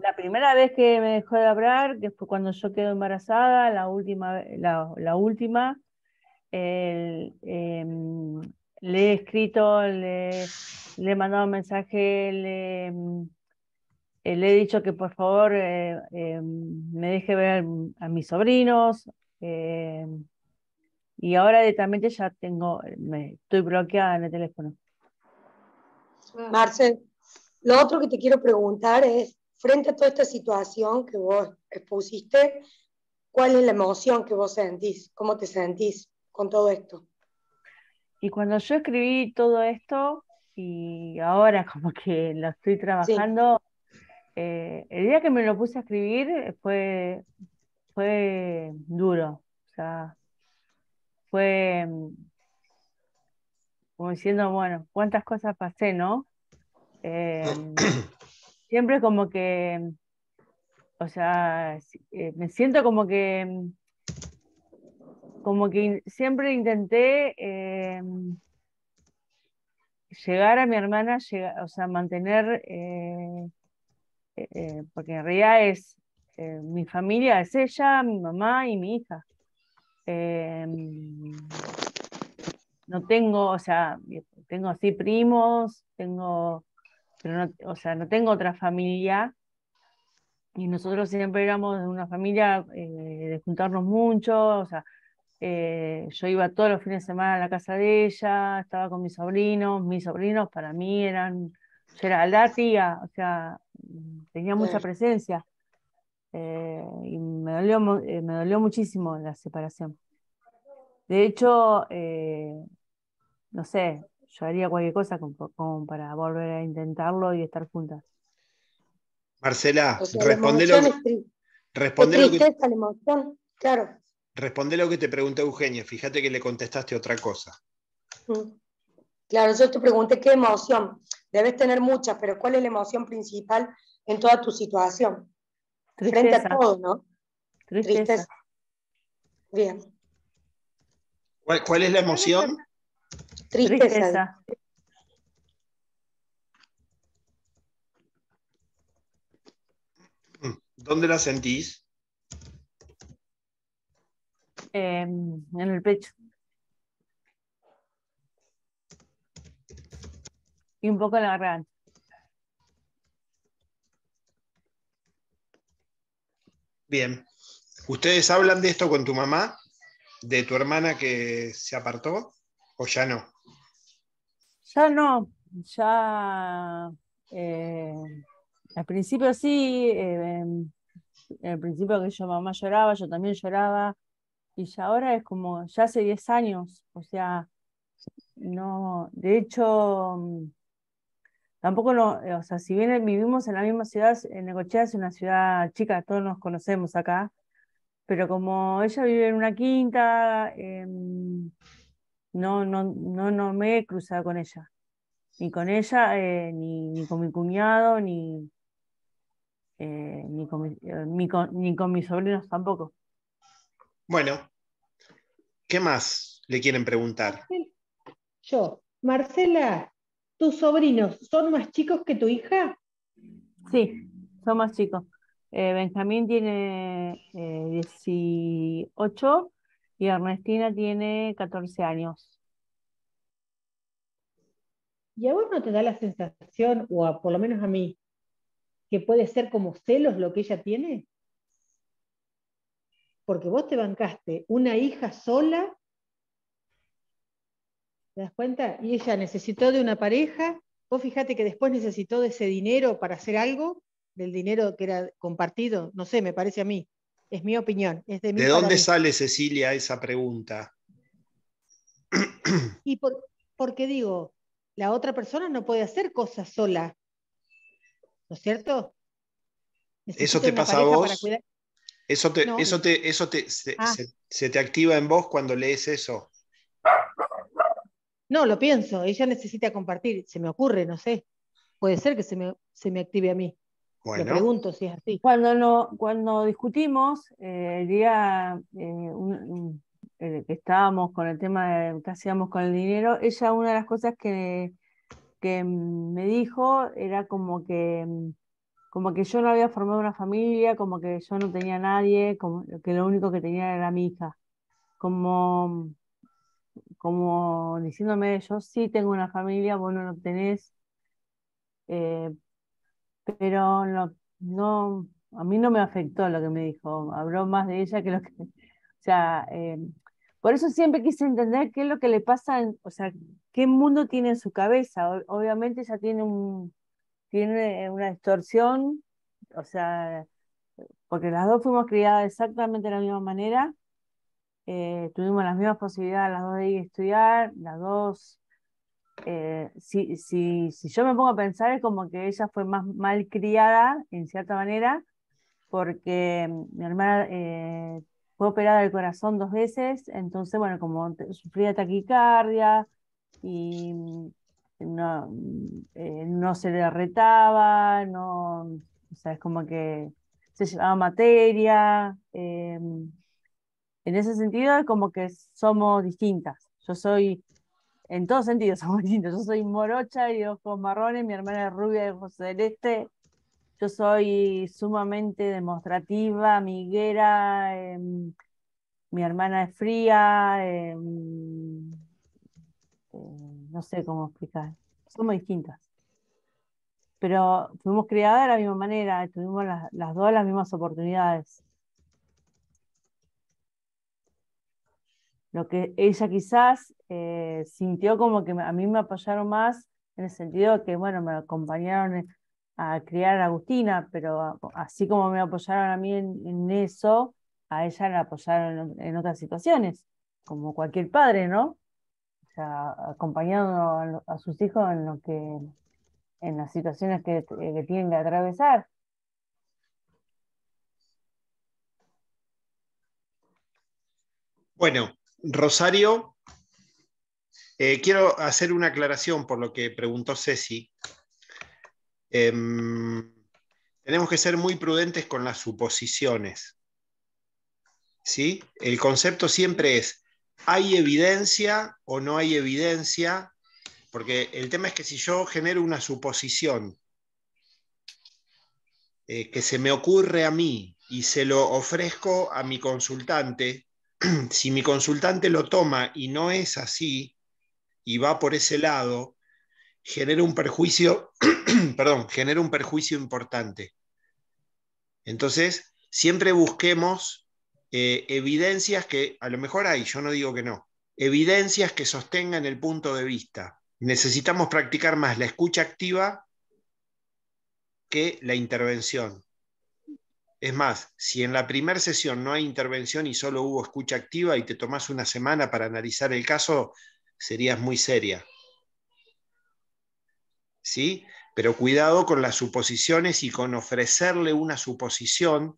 La primera vez que me dejó de hablar, que fue cuando yo quedo embarazada, la última, le he escrito, le he mandado un mensaje, le he dicho que por favor me deje ver a mis sobrinos, eh, y ahora directamente ya estoy bloqueada en el teléfono. Marcel, lo otro que te quiero preguntar es, frente a toda esta situación que vos expusiste, ¿cuál es la emoción que vos sentís? ¿Cómo te sentís con todo esto? Y cuando yo escribí todo esto, y ahora como que lo estoy Sí, trabajando, el día que me lo puse a escribir fue duro. O sea, fue como diciendo, bueno, cuántas cosas pasé, ¿no? Eh, Siempre como que, o sea, me siento como que siempre intenté llegar a mi hermana, o sea, mantener, porque en realidad mi familia es ella, mi mamá y mi hija. Eh, no tengo, o sea, tengo así primos, pero no, o sea, no tengo otra familia. Y nosotros siempre éramos de una familia de juntarnos mucho, o sea, yo iba todos los fines de semana a la casa de ella, estaba con mis sobrinos para mí yo era la tía, o sea, tenía mucha claro. presencia, y me dolió muchísimo la separación. De hecho, no sé, yo haría cualquier cosa como para volver a intentarlo y estar juntas. Marcela, O sea, la emoción es responde lo que, tristeza, la emoción, claro. responde lo que te pregunté Eugenia. Fíjate que le contestaste otra cosa. Mm. Claro, yo te pregunté qué emoción. Debes tener muchas, pero ¿cuál es la emoción principal en toda tu situación? Frente a Tristeza, todo, ¿no? tristeza. Tristeza. Bien. ¿Cuál es la emoción? Tristeza. Tristeza. ¿Dónde la sentís? En el pecho. Y un poco en la garganta. Bien. ¿Ustedes hablan de esto con tu mamá? ¿De tu hermana que se apartó? ¿O ya no? Ya no, ya eh, al principio sí, al principio que yo mamá lloraba, yo también lloraba, y ya ahora es como, ya hace 10 años, o sea, no, de hecho, tampoco no, o sea, si bien vivimos en la misma ciudad, Necochea es una ciudad chica, todos nos conocemos acá, pero como ella vive en una quinta, no me he cruzado con ella, ni con ella, ni con mi cuñado, ni con ni con mis sobrinos tampoco. Bueno, ¿qué más le quieren preguntar? Marcela, ¿tus sobrinos son más chicos que tu hija? Sí, son más chicos. Benjamín tiene 18 y Ernestina tiene 14 años. ¿Y a vos no te da la sensación, por lo menos a mí, que puede ser como celos lo que ella tiene? Porque vos te bancaste una hija sola ¿Te das cuenta? Y ella necesitó de una pareja, vos fíjate que después necesitó de ese dinero para hacer algo, del dinero que era compartido, no sé, me parece a mí, es mi opinión, es de ¿De mí para dónde mí. sale, Cecilia, esa pregunta? Y porque digo, la otra persona no puede hacer cosas sola, ¿no es cierto? ¿Eso Necesita te una pasa a pareja para vos? cuidar. ¿Eso, No, ah, se te activa en vos cuando lees eso? no, lo pienso, ella necesita compartir, se me ocurre, no sé, puede ser que se me active a mí. Lo Bueno, pregunto si es así. Cuando discutimos, el día que estábamos con el tema de qué hacíamos con el dinero, ella una de las cosas que me dijo era como que yo no había formado una familia, como que yo no tenía nadie, como que lo único que tenía era mi hija, como, como diciéndome, yo sí tengo una familia, vos no lo tenés, eh, pero no, a mí no me afectó lo que me dijo, habló más de ella que lo que, o sea, por eso siempre quise entender qué es lo que le pasa, o sea, qué mundo tiene en su cabeza. Obviamente ella tiene una distorsión, o sea, porque las dos fuimos criadas exactamente de la misma manera, tuvimos las mismas posibilidades las dos de ir a estudiar, las dos, si yo me pongo a pensar es como que ella fue más mal criada, en cierta manera, porque mi hermana fue operada del corazón 2 veces, entonces, bueno, como sufría taquicardia y no se le retaba, no, o sea, es como que se llevaba materia. En ese sentido, es como que somos distintas. Yo soy, en todos sentidos somos distintos. Yo soy morocha y de ojos marrones, mi hermana es rubia de ojos celeste. Yo soy sumamente demostrativa, amiguera, mi hermana es fría, no sé cómo explicar. Somos distintas. Pero fuimos criadas de la misma manera, tuvimos las dos las mismas oportunidades. Lo que ella quizás sintió como que a mí me apoyaron más en el sentido de que, bueno, me acompañaron a criar a Agustina, pero así como me apoyaron a mí en eso, a ella la apoyaron en otras situaciones, como cualquier padre, ¿no? O sea, acompañando a sus hijos en las situaciones que tienen que atravesar. bueno, Rosario, quiero hacer una aclaración por lo que preguntó Ceci. Tenemos que ser muy prudentes con las suposiciones. ¿Sí? El concepto siempre es, ¿hay evidencia o no hay evidencia? Porque el tema es que si yo genero una suposición que se me ocurre a mí y se lo ofrezco a mi consultante, si mi consultante lo toma y no es así y va por ese lado, genera un perjuicio, perdón, genera un perjuicio importante. Entonces, siempre busquemos evidencias que, a lo mejor hay, yo no digo que no, evidencias que sostengan el punto de vista. Necesitamos practicar más la escucha activa que la intervención. Es más, si en la primera sesión no hay intervención y solo hubo escucha activa y te tomás una semana para analizar el caso, serías muy seria. ¿Sí? Pero cuidado con las suposiciones y con ofrecerle una suposición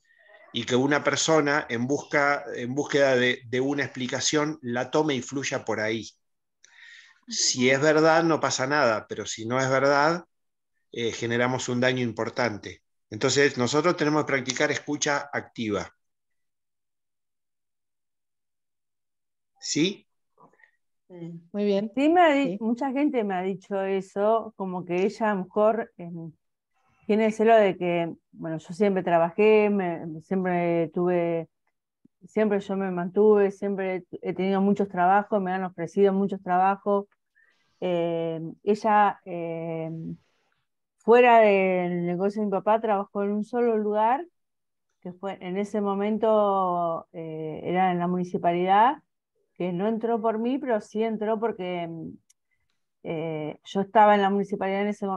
y que una persona en búsqueda de una explicación la tome y fluya por ahí. Si es verdad, no pasa nada, pero si no es verdad, generamos un daño importante. Entonces, nosotros tenemos que practicar escucha activa. ¿Sí? Muy bien. Sí, Sí. mucha gente me ha dicho eso, como que ella a lo mejor tiene el celo de que, bueno, yo siempre trabajé, siempre yo me mantuve, siempre he tenido muchos trabajos, me han ofrecido muchos trabajos. Ella, fuera del negocio de mi papá, trabajó en un solo lugar, que fue en ese momento, era en la municipalidad, que no entró por mí, pero sí entró porque yo estaba en la municipalidad en ese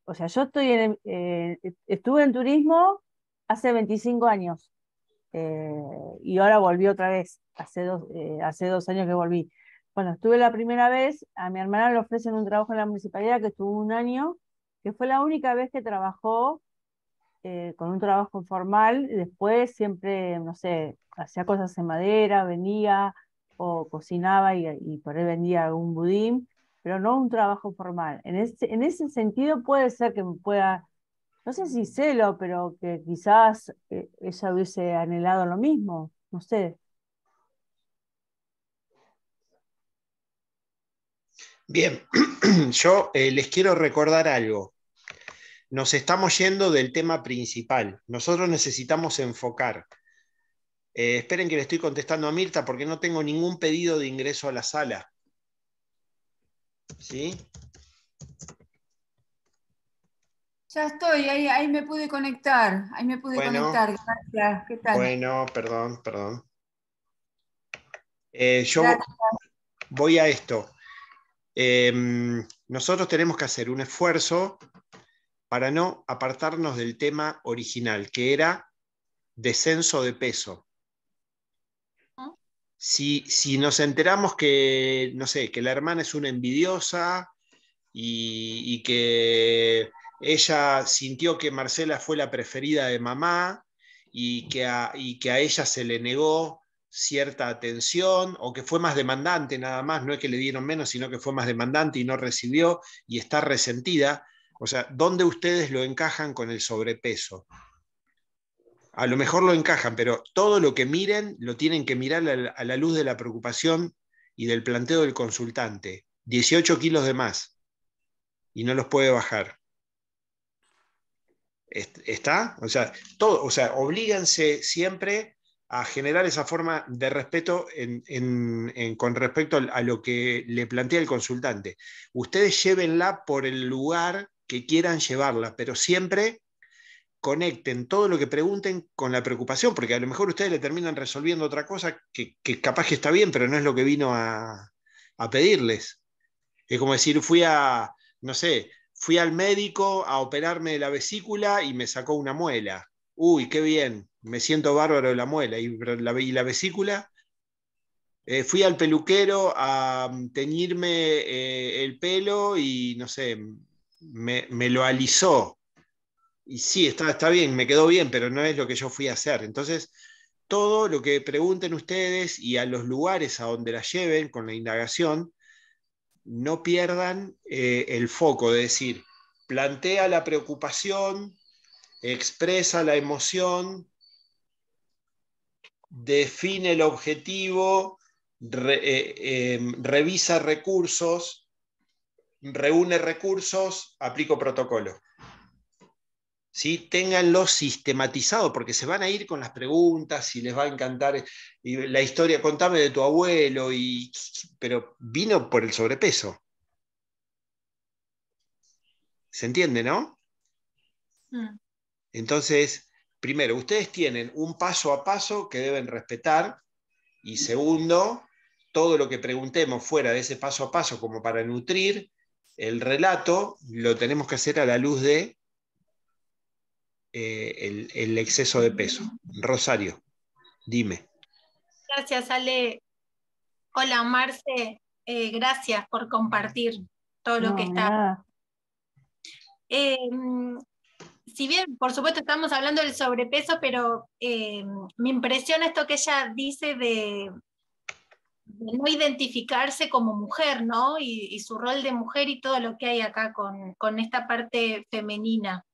o sea, yo estuve en turismo hace 25 años. Y ahora volví otra vez, hace 2 años que volví. Bueno, estuve la primera vez, a mi hermana le ofrecen un trabajo en la municipalidad que estuvo 1 año, que fue la única vez que trabajó con un trabajo formal, y después siempre, no sé, hacía cosas en madera, vendía, o cocinaba y por ahí vendía algún budín, pero no un trabajo formal. En ese sentido puede ser que me pueda, no sé si celo, pero que quizás ella hubiese anhelado lo mismo, no sé. Bien, yo les quiero recordar algo. Nos estamos yendo del tema principal. Nosotros necesitamos enfocar. Esperen que le estoy contestando a Mirta porque no tengo ningún pedido de ingreso a la sala. ¿Sí? Ya estoy, ahí me pude conectar, Bueno, gracias. ¿Qué tal? bueno, perdón. Yo Gracias. voy a esto. Nosotros tenemos que hacer un esfuerzo para no apartarnos del tema original, que era descenso de peso. Si nos enteramos que, no sé, que la hermana es una envidiosa y que ella sintió que Marcela fue la preferida de mamá y que a ella se le negó cierta atención o que fue más demandante nada más, no es que le dieron menos, sino que fue más demandante y no recibió y está resentida. O sea, ¿dónde ustedes lo encajan con el sobrepeso? A lo mejor lo encajan, pero todo lo que miren lo tienen que mirar a la luz de la preocupación y del planteo del consultante. 18 kilos de más y no los puede bajar. ¿Está? O sea, oblíganse siempre a generar esa forma de respeto con respecto a lo que le plantea el consultante. Ustedes llévenla por el lugar que quieran llevarla, pero siempre conecten todo lo que pregunten con la preocupación, porque a lo mejor ustedes le terminan resolviendo otra cosa que capaz que está bien, pero no es lo que vino a pedirles. Es como decir, no sé, fui al médico a operarme de la vesícula y me sacó una muela. Uy, qué bien, me siento bárbaro de la muela. ¿Y la vesícula? Fui al peluquero a teñirme el pelo y, no sé, me lo alisó. Y sí, está bien, me quedó bien, pero no es lo que yo fui a hacer. Entonces, todo lo que pregunten ustedes y a los lugares a donde la lleven con la indagación, no pierdan el foco de decir, plantea la preocupación, expresa la emoción, define el objetivo, revisa recursos, reúne recursos, aplico protocolo. ¿Sí? Ténganlo sistematizado, porque se van a ir con las preguntas y les va a encantar y la historia, contame de tu abuelo, pero vino por el sobrepeso. ¿Se entiende, no? Entonces, primero, ustedes tienen un paso a paso que deben respetar y segundo, todo lo que preguntemos fuera de ese paso a paso como para nutrir el relato, lo tenemos que hacer a la luz de el exceso de peso. Rosario, dime. Gracias, Ale. Hola, Marce. Gracias por compartir todo lo que está. Si bien, por supuesto, estamos hablando del sobrepeso, pero me impresiona esto que ella dice de no identificarse como mujer, ¿no? Y su rol de mujer y todo lo que hay acá con esta parte femenina.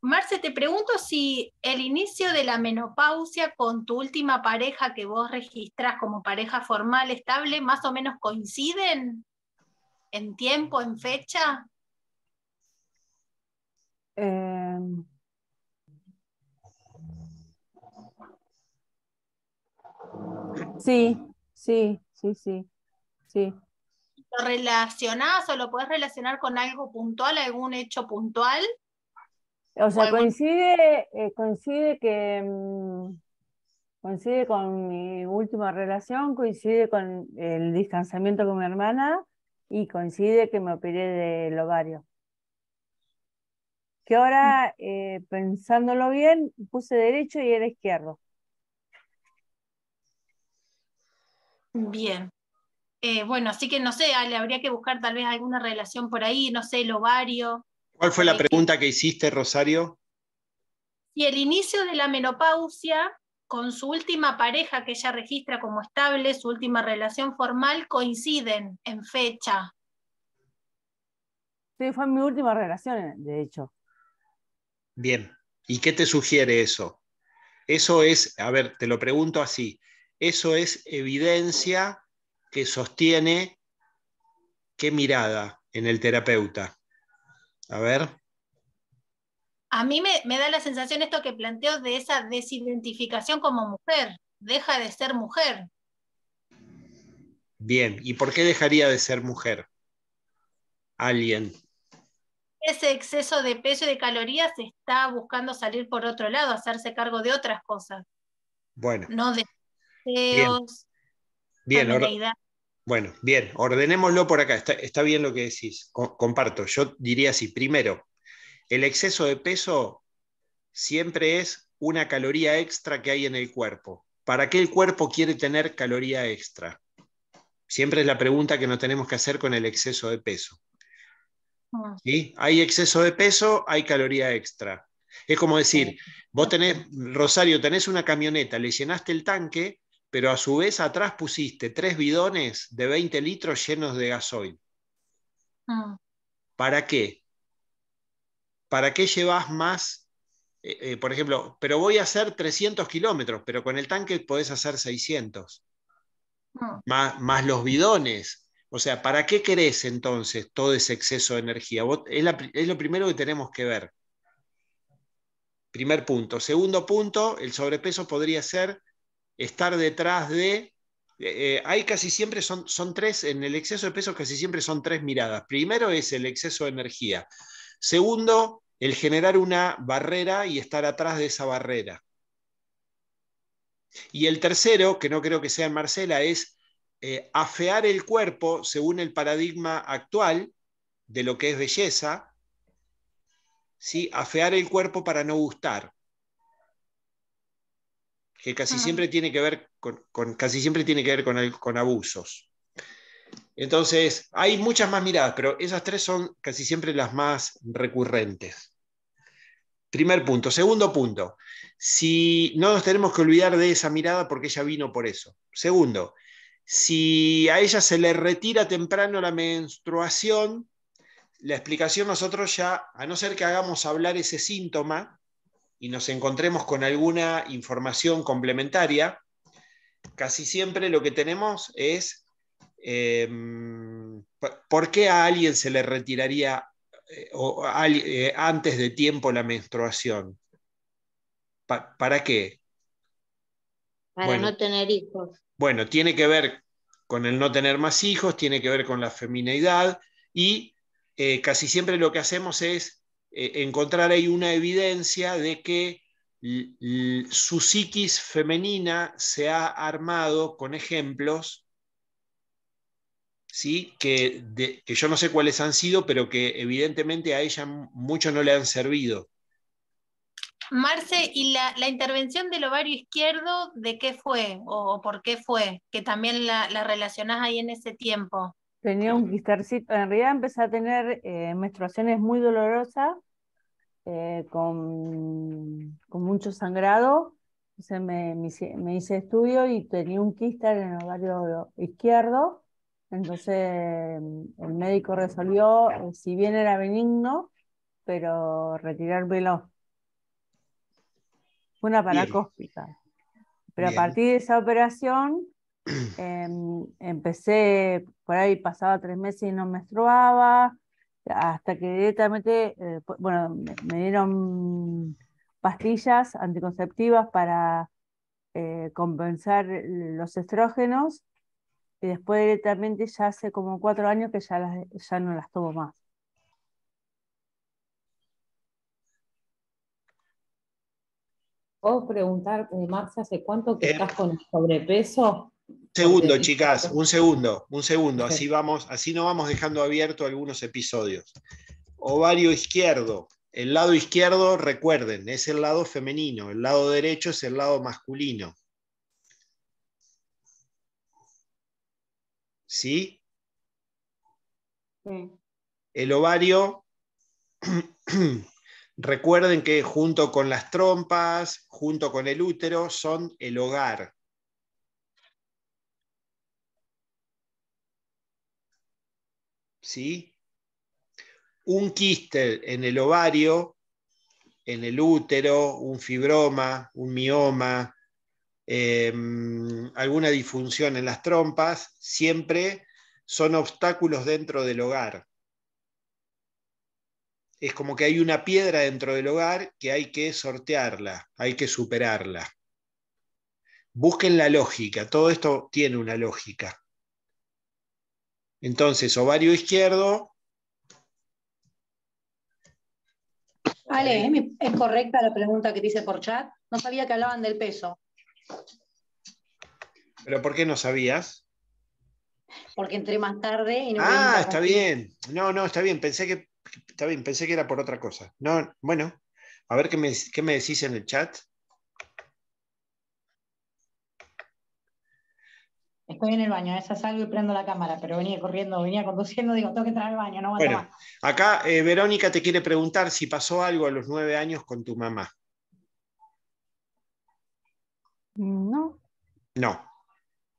Marce, te pregunto si el inicio de la menopausia con tu última pareja que vos registrás como pareja formal estable, más o menos coinciden en tiempo, en fecha. Sí. ¿Lo relacionás o lo podés relacionar con algo puntual, algún hecho puntual? O sea, coincide que Coincide con mi última relación, coincide con el distanciamiento con mi hermana y coincide que me operé del ovario. Que ahora, pensándolo bien, puse derecho y era izquierdo. Bien. Bueno, así que no sé, Ale, habría que buscar tal vez alguna relación por ahí, no sé, el ovario. ¿Cuál fue por la ahí que- pregunta que hiciste, Rosario? Si el inicio de la menopausia con su última pareja que ella registra como estable, su última relación formal, coinciden en fecha. Sí, fue mi última relación, de hecho. Bien. ¿Y qué te sugiere eso? Eso es, a ver, te lo pregunto así, eso es evidencia que sostiene qué mirada en el terapeuta. A ver. A mí me da la sensación esto que planteo de esa desidentificación como mujer, deja de ser mujer. Bien. ¿Y por qué dejaría de ser mujer? Alguien. Ese exceso de peso y de calorías está buscando salir por otro lado, hacerse cargo de otras cosas, Bueno, no de bien, deseos, bien. femineidad. Bueno, bien, ordenémoslo por acá. Está bien lo que decís. Comparto. Yo diría así. Primero, el exceso de peso siempre es una caloría extra que hay en el cuerpo. ¿Para qué el cuerpo quiere tener caloría extra? Siempre es la pregunta que nos tenemos que hacer con el exceso de peso. ¿Sí? Hay exceso de peso, hay caloría extra. Es como decir, vos tenés, Rosario, tenés una camioneta, le llenaste el tanque, pero a su vez atrás pusiste 3 bidones de 20 litros llenos de gasoil. ¿Para qué? ¿Para qué llevas más? Por ejemplo, pero voy a hacer 300 kilómetros, pero con el tanque podés hacer 600. Más los bidones. O sea, ¿para qué querés entonces todo ese exceso de energía? Es lo primero que tenemos que ver. Primer punto. Segundo punto, el sobrepeso podría ser estar detrás de... hay casi siempre son tres, en el exceso de peso casi siempre son tres miradas. Primero es el exceso de energía. Segundo, el generar una barrera y estar atrás de esa barrera. Y el tercero, que no creo que sea en Marcela, es afear el cuerpo según el paradigma actual de lo que es belleza, ¿sí? Afear el cuerpo para no gustar, que casi siempre tiene que ver casi siempre tiene que ver con abusos. Entonces, hay muchas más miradas, pero esas tres son casi siempre las más recurrentes. Primer punto. Segundo punto, si no nos tenemos que olvidar de esa mirada porque ella vino por eso. Segundo, si a ella se le retira temprano la menstruación, la explicación nosotros ya, a no ser que hagamos hablar ese síntoma y nos encontremos con alguna información complementaria, casi siempre lo que tenemos es ¿por qué a alguien se le retiraría antes de tiempo la menstruación? ¿Para qué? Para Bueno, no tener hijos. bueno, tiene que ver con el no tener más hijos, tiene que ver con la femineidad y casi siempre lo que hacemos es encontrar ahí una evidencia de que su psiquis femenina se ha armado con ejemplos, ¿sí? Que yo no sé cuáles han sido, pero que evidentemente a ella mucho no le han servido. Marce, ¿y la intervención del ovario izquierdo de qué fue o por qué fue? Que también la relacionás ahí en ese tiempo. Tenía un quistarcito, en realidad empecé a tener menstruaciones muy dolorosas, con mucho sangrado. Entonces me hice estudio y tenía un quiste en el ovario izquierdo. Entonces el médico resolvió, si bien era benigno, pero retirármelo. Fue una Bien, paracóspica. Pero a bien. partir de esa operación empecé, por ahí pasaba 3 meses y no menstruaba, hasta que directamente, bueno, me dieron pastillas anticonceptivas para compensar los estrógenos y después directamente ya hace como 4 años que ya no las tomo más. ¿Puedo preguntar, Marcia, hace cuánto que estás con el sobrepeso? Segundo, Porque- chicas, un segundo, así vamos, así no vamos dejando abierto algunos episodios. Ovario izquierdo. El lado izquierdo, recuerden, es el lado femenino, el lado derecho es el lado masculino. ¿Sí? Sí. El ovario, recuerden que junto con las trompas, junto con el útero, son el hogar. ¿Sí? Un quiste en el ovario, en el útero, un fibroma, un mioma, alguna disfunción en las trompas, siempre son obstáculos dentro del hogar. Es como que hay una piedra dentro del hogar que hay que sortearla, hay que superarla. Busquen la lógica, todo esto tiene una lógica. Entonces, ovario izquierdo. Ale, ¿es correcta la pregunta que te hice por chat? No sabía que hablaban del peso. ¿Pero por qué no sabías? Porque entré más tarde y no me Ah, está interrumpí. bien. No, está bien. Pensé que era por otra cosa. No, bueno, a ver qué me decís en el chat. Estoy en el baño, esa salgo y prendo la cámara, pero venía corriendo, venía conduciendo, digo, tengo que entrar al baño, no aguanto Bueno, más. acá Verónica te quiere preguntar si pasó algo a los 9 años con tu mamá. No. No.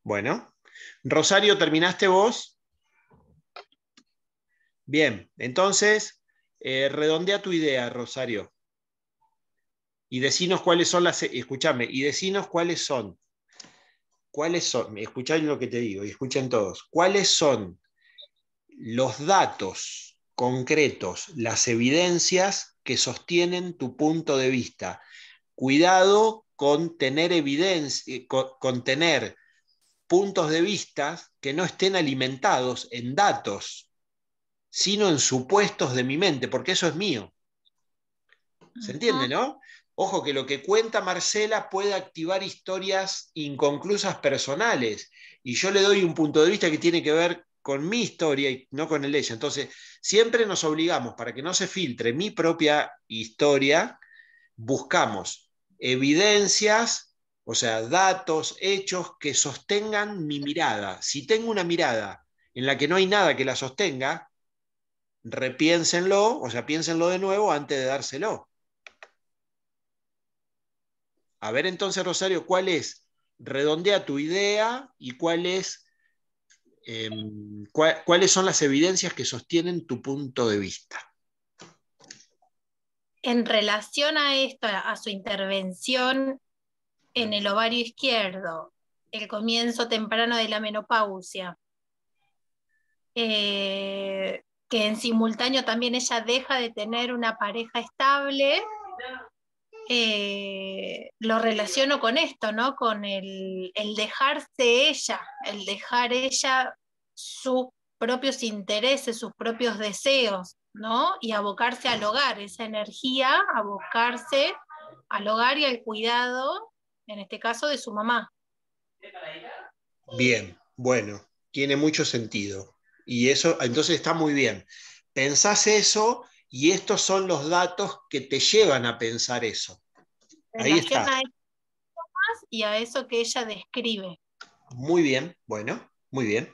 Bueno. Rosario, ¿terminaste vos? Bien, entonces, redondea tu idea, Rosario. Y decinos cuáles son escúchame, y decinos cuáles son, escuchad lo que te digo, y escuchen todos, cuáles son los datos concretos, las evidencias que sostienen tu punto de vista. Cuidado con tener evidencia, con tener puntos de vista que no estén alimentados en datos, sino en supuestos de mi mente, porque eso es mío. ¿Se entiende, no? Ojo que lo que cuenta Marcela puede activar historias inconclusas personales, y yo le doy un punto de vista que tiene que ver con mi historia y no con el de ella. Entonces, siempre nos obligamos, para que no se filtre mi propia historia, buscamos evidencias, o sea, datos, hechos que sostengan mi mirada. Si tengo una mirada en la que no hay nada que la sostenga, repiénsenlo, o sea, piénsenlo de nuevo antes de dárselo. A ver entonces, Rosario, ¿cuál es? Redondea tu idea y cuáles son las evidencias que sostienen tu punto de vista. En relación a esto, a su intervención en el ovario izquierdo, el comienzo temprano de la menopausia, que en simultáneo también ella deja de tener una pareja estable, lo relaciono con esto, ¿no? Con el dejarse ella, el dejar ella sus propios intereses, sus propios deseos, ¿no? Y abocarse al hogar, esa energía, abocarse al hogar y al cuidado, en este caso de su mamá. Bien, bueno, tiene mucho sentido. Y eso, entonces está muy bien. Pensás eso y estos son los datos que te llevan a pensar eso. En Ahí relación está. a eso y a eso que ella describe. Muy bien, bueno, muy bien.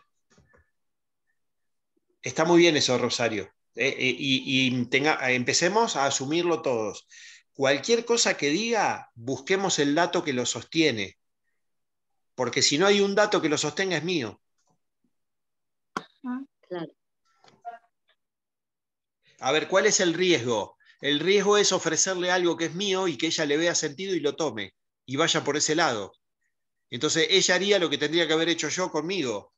Está muy bien eso, Rosario. Empecemos a asumirlo todos. Cualquier cosa que diga, busquemos el dato que lo sostiene, porque si no hay un dato que lo sostenga es mío. Claro. A ver, ¿cuál es el riesgo? El riesgo es ofrecerle algo que es mío y que ella le vea sentido y lo tome y vaya por ese lado. Entonces ella haría lo que tendría que haber hecho yo conmigo,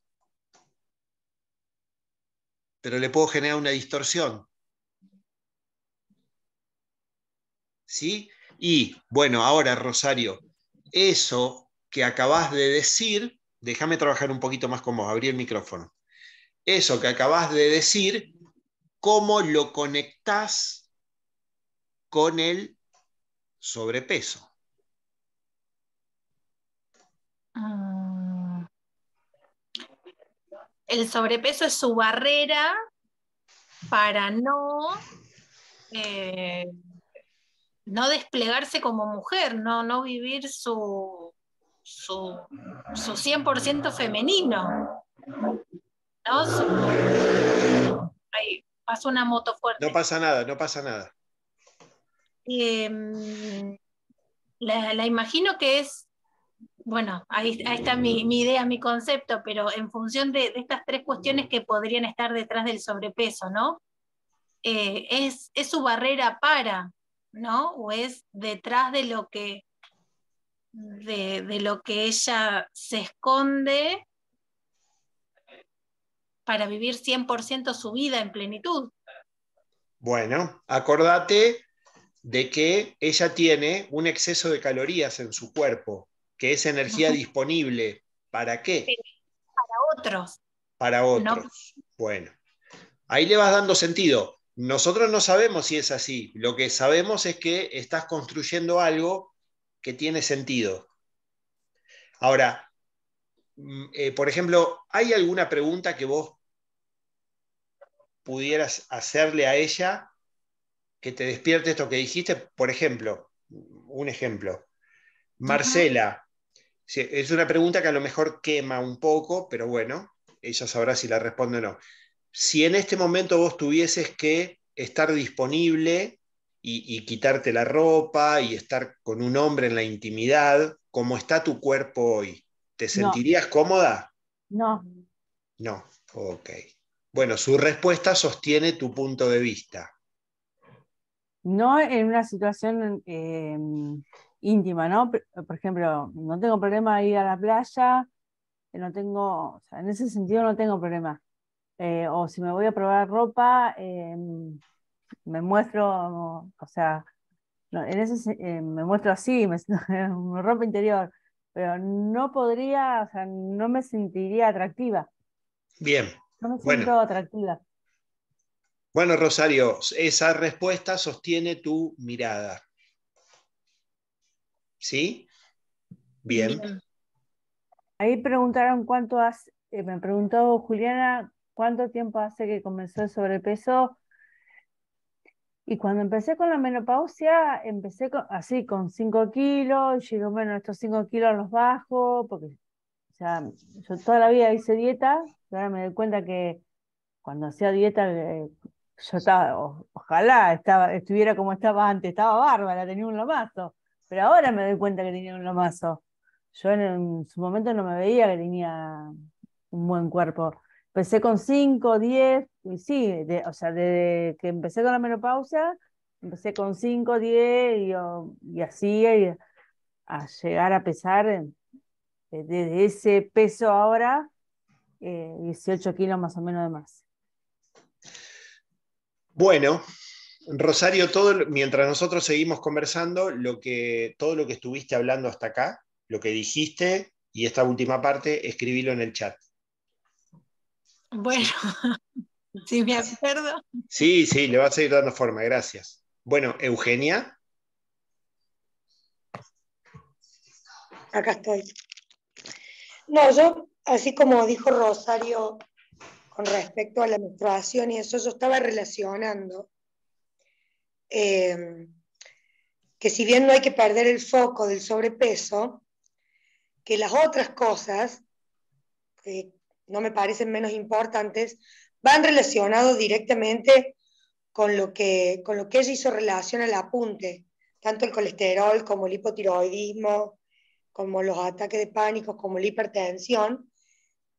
pero le puedo generar una distorsión. ¿Sí? Y bueno, ahora, Rosario, eso que acabas de decir, déjame trabajar un poquito más con vos, abrí el micrófono. Eso que acabas de decir, ¿cómo lo conectás con el sobrepeso? El sobrepeso es su barrera para no desplegarse como mujer, no vivir su 100% femenino. ¿No? Ahí pasó una moto fuerte. No pasa nada, no pasa nada. La imagino que es, bueno, ahí está mi idea, mi concepto, pero en función de estas tres cuestiones que podrían estar detrás del sobrepeso, ¿no? Es su barrera para, ¿no? O es detrás de lo que ella se esconde para vivir 100% su vida en plenitud. Bueno, acordate de que ella tiene un exceso de calorías en su cuerpo, que es energía disponible. ¿Para qué? Para otros. Para otros. No. Bueno, ahí le vas dando sentido. Nosotros no sabemos si es así. Lo que sabemos es que estás construyendo algo que tiene sentido. Ahora, por ejemplo, ¿hay alguna pregunta que vos pudieras hacerle a ella que te despierte esto que dijiste? Por ejemplo, un ejemplo. Marcela, es una pregunta que a lo mejor quema un poco, pero bueno, ella sabrá si la responde o no. Si en este momento vos tuvieses que estar disponible y quitarte la ropa y estar con un hombre en la intimidad, ¿cómo está tu cuerpo hoy? ¿Te sentirías cómoda? No. No, ok. Bueno, su respuesta sostiene tu punto de vista. No en una situación íntima, ¿no? Por ejemplo, no tengo problema de ir a la playa, no tengo, o sea, en ese sentido no tengo problema. O si me voy a probar ropa, me muestro, o sea, me muestro así, mi ropa interior, pero no podría, o sea, no me sentiría atractiva. Bien. No me siento atractiva. Bueno, Rosario, esa respuesta sostiene tu mirada. ¿Sí? Bien. Ahí preguntaron cuánto hace, me preguntó Juliana cuánto tiempo hace que comenzó el sobrepeso. Y cuando empecé con la menopausia, empecé así con 5 kilos, y digo, bueno, estos 5 kilos los bajo, porque o sea, yo toda la vida hice dieta, y ahora me doy cuenta que cuando hacía dieta, yo estaba, ojalá estuviera como estaba antes, estaba bárbara, tenía un lomazo, pero ahora me doy cuenta que tenía un lomazo. Yo en su momento no me veía que tenía un buen cuerpo. Empecé con 5, 10, y sí, o sea, desde que empecé con la menopausia, empecé con 5, 10 y así a llegar a pesar desde ese peso ahora, 18 kilos más o menos de más. Bueno, Rosario, mientras nosotros seguimos conversando, todo lo que estuviste hablando hasta acá, lo que dijiste y esta última parte, escribilo en el chat. Bueno, si me acuerdo. Sí, le vas a ir dando forma, gracias. Bueno, Eugenia. Acá estoy. No, yo, así como dijo Rosario con respecto a la menstruación y eso, yo estaba relacionando que si bien no hay que perder el foco del sobrepeso, que las otras cosas, que no me parecen menos importantes, van relacionados directamente con lo que ella hizo relación al apunte, tanto el colesterol como el hipotiroidismo, como los ataques de pánico, como la hipertensión,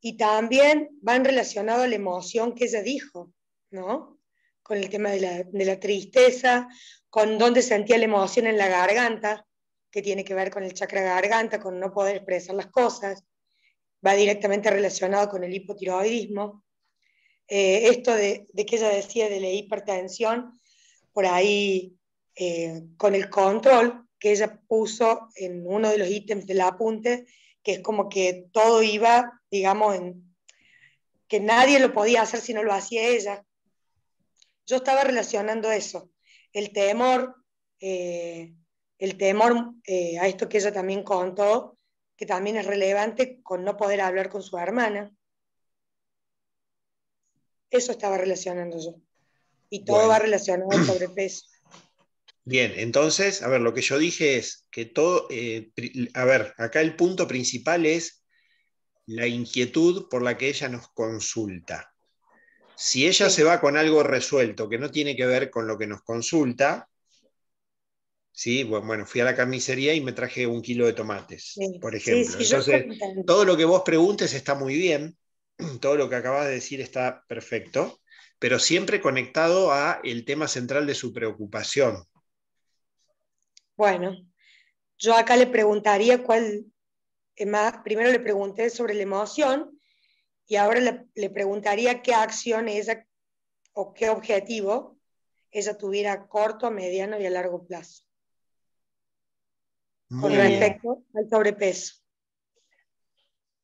y también van relacionados a la emoción que ella dijo, ¿no? Con el tema de la tristeza, con dónde sentía la emoción en la garganta, que tiene que ver con el chakra garganta, con no poder expresar las cosas, va directamente relacionado con el hipotiroidismo. Esto de que ella decía de la hipertensión, por ahí con el control que ella puso en uno de los ítems del apunte, que es como que todo iba, digamos, que nadie lo podía hacer si no lo hacía ella. Yo estaba relacionando eso, el temor a esto que ella también contó, que también es relevante con no poder hablar con su hermana. Eso estaba relacionando yo. Y todo va relacionado al sobrepeso. Bien, entonces, a ver, lo que yo dije es que todo, a ver, acá el punto principal es la inquietud por la que ella nos consulta. Si ella se va con algo resuelto que no tiene que ver con lo que nos consulta, ¿sí? Bueno, fui a la carnicería y me traje 1 kilo de tomates, por ejemplo. Entonces, todo lo que vos preguntes está muy bien, todo lo que acabas de decir está perfecto, pero siempre conectado a el tema central de su preocupación. Bueno, yo acá le preguntaría primero le pregunté sobre la emoción y ahora le preguntaría qué acción ella o qué objetivo ella tuviera a corto, a mediano y a largo plazo. Con respecto al sobrepeso.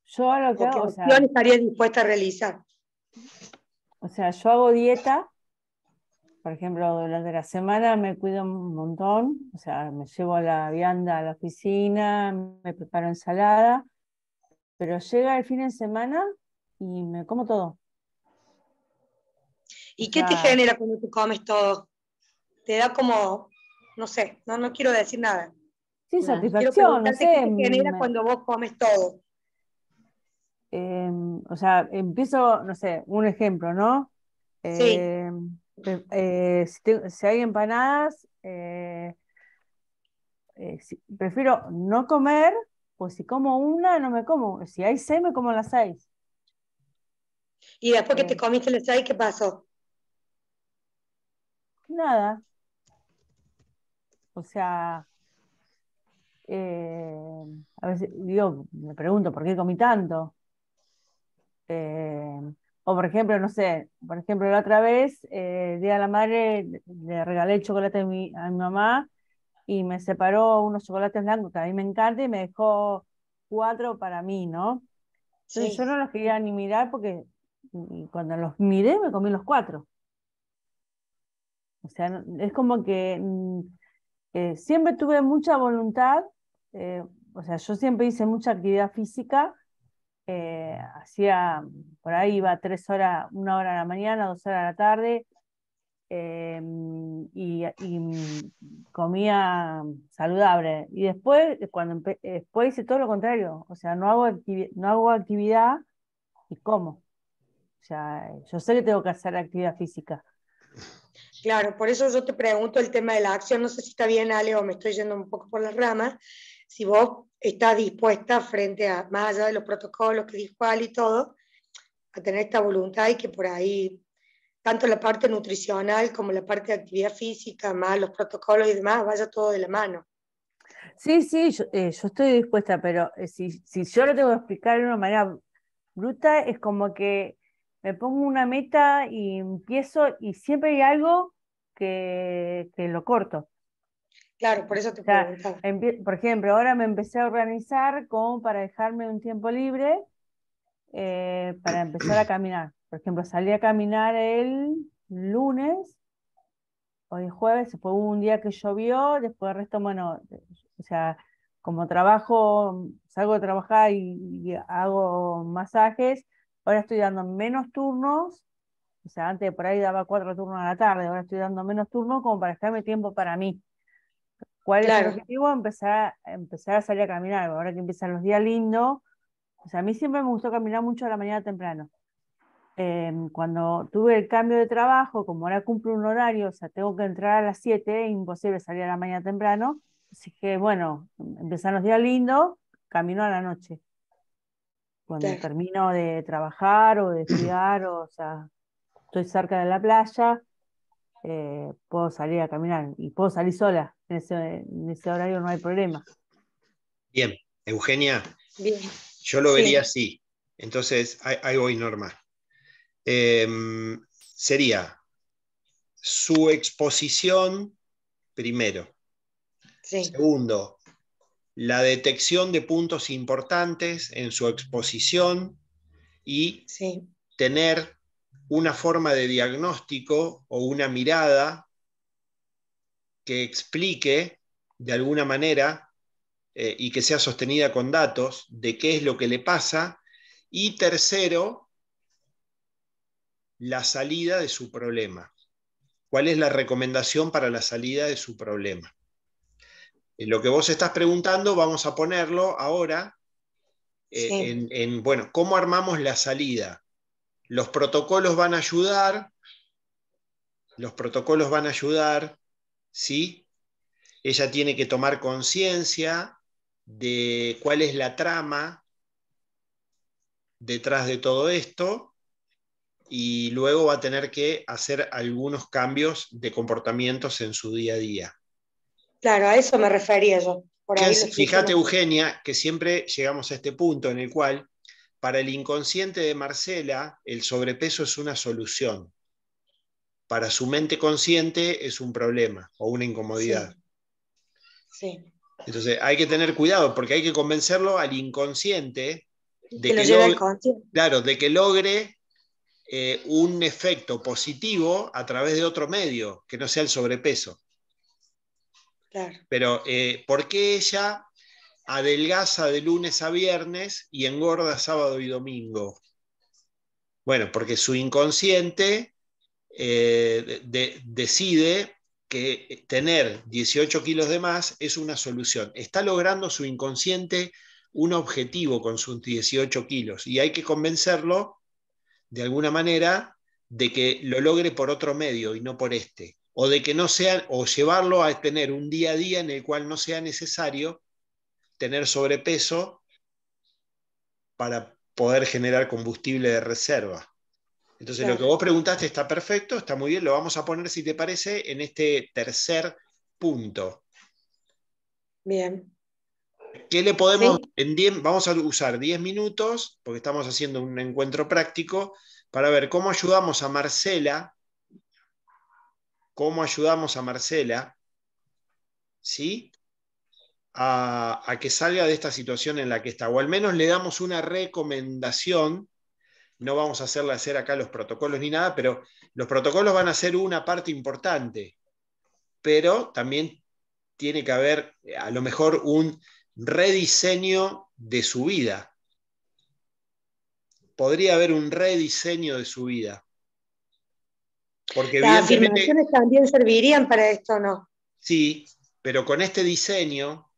Yo lo que hago, ¿qué acción estaría dispuesta a realizar? O sea, yo hago dieta, por ejemplo, durante la semana me cuido un montón, o sea, me llevo la vianda a la oficina, me preparo ensalada, pero llega el fin de semana y me como todo. ¿Y qué te genera cuando tú comes todo? Te da como, no sé, no quiero decir nada. Sí, satisfacción, no sé. ¿Qué te genera cuando vos comes todo? O sea, empiezo, no sé, un ejemplo, ¿no? Sí. Si hay empanadas, prefiero no comer, pues si como una, no me como. Si hay 6, me como las 6. ¿Y después que te comiste las 6, qué pasó? Nada. O sea, a veces digo, me pregunto, ¿por qué comí tanto? O por ejemplo, no sé, por ejemplo, la otra vez, el Día de la Madre, le regalé el chocolate a mi mamá y me separó unos chocolates blancos que a mí me encantan y me dejó 4 para mí, ¿no? Entonces yo no los quería ni mirar porque cuando los miré me comí los 4. O sea, es como que siempre tuve mucha voluntad, o sea, yo siempre hice mucha actividad física, hacía, por ahí iba 3 horas, 1 hora a la mañana, 2 horas a la tarde, y comía saludable. Y después, después hice todo lo contrario, o sea, no hago actividad y como. O sea, yo sé que tengo que hacer actividad física. Claro, por eso yo te pregunto el tema de la acción, no sé si está bien, Ale, o me estoy yendo un poco por las ramas, si vos estás dispuesta frente a, más allá de los protocolos que dijo Ale y todo, a tener esta voluntad y que por ahí, tanto la parte nutricional como la parte de actividad física, más los protocolos y demás, vaya todo de la mano. Sí, yo estoy dispuesta, pero si yo lo tengo que explicar de una manera bruta, es como que me pongo una meta y empiezo y siempre hay algo que lo corto. Claro, por eso te preguntaba. Por ejemplo, ahora me empecé a organizar como para dejarme un tiempo libre para empezar a caminar. Por ejemplo, salí a caminar el lunes, hoy es jueves, después hubo un día que llovió, después el resto, bueno, o sea, como trabajo, salgo de trabajar y hago masajes, ahora estoy dando menos turnos, o sea, antes por ahí daba 4 turnos a la tarde, ahora estoy dando menos turnos como para dejarme tiempo para mí. ¿Cuál es el objetivo? Empezar a salir a caminar, ahora que empiezan los días lindos, o sea, a mí siempre me gustó caminar mucho a la mañana temprano. Cuando tuve el cambio de trabajo, como ahora cumplo un horario, o sea, tengo que entrar a las 7, es imposible salir a la mañana temprano, así que bueno, empiezan los días lindos, camino a la noche. Cuando termino de trabajar o de estudiar, o sea, estoy cerca de la playa, puedo salir a caminar y puedo salir sola, en ese horario no hay problema. Bien, Eugenia, bien. Yo lo vería así, entonces ahí voy, Norma. Sería su exposición primero. Segundo, la detección de puntos importantes en su exposición y tener una forma de diagnóstico o una mirada que explique de alguna manera y que sea sostenida con datos de qué es lo que le pasa. Y tercero, la salida de su problema. ¿Cuál es la recomendación para la salida de su problema? En lo que vos estás preguntando, vamos a ponerlo ahora bueno, ¿cómo armamos la salida? Los protocolos van a ayudar, ¿sí? Ella tiene que tomar conciencia de cuál es la trama detrás de todo esto, y luego va a tener que hacer algunos cambios de comportamientos en su día a día. Claro, a eso me refería yo. Fíjate, Eugenia, que siempre llegamos a este punto en el cual para el inconsciente de Marcela el sobrepeso es una solución. Para su mente consciente es un problema o una incomodidad. Sí. Entonces hay que tener cuidado porque hay que convencerlo al inconsciente de que logre un efecto positivo a través de otro medio, que no sea el sobrepeso. Claro. Pero ¿por qué ella adelgaza de lunes a viernes y engorda sábado y domingo? Bueno, porque su inconsciente decide que tener 18 kilos de más es una solución. Está logrando su inconsciente un objetivo con sus 18 kilos y hay que convencerlo de alguna manera de que lo logre por otro medio y no por este, o de que no sea, o llevarlo a tener un día a día en el cual no sea necesario tener sobrepeso para poder generar combustible de reserva. Entonces, claro, lo que vos preguntaste está perfecto, está muy bien, lo vamos a poner, si te parece, en este tercer punto. Bien. ¿Qué le podemos, vamos a usar 10 minutos, porque estamos haciendo un encuentro práctico, para ver cómo ayudamos a Marcela, ¿sí? A que salga de esta situación en la que está, o al menos le damos una recomendación. No vamos a hacerle hacer acá los protocolos ni nada, pero los protocolos van a ser una parte importante, pero también tiene que haber a lo mejor un rediseño de su vida. Podría haber un rediseño de su vida. Porque ¿las afirmaciones también servirían para esto o no? Sí, pero con este diseño,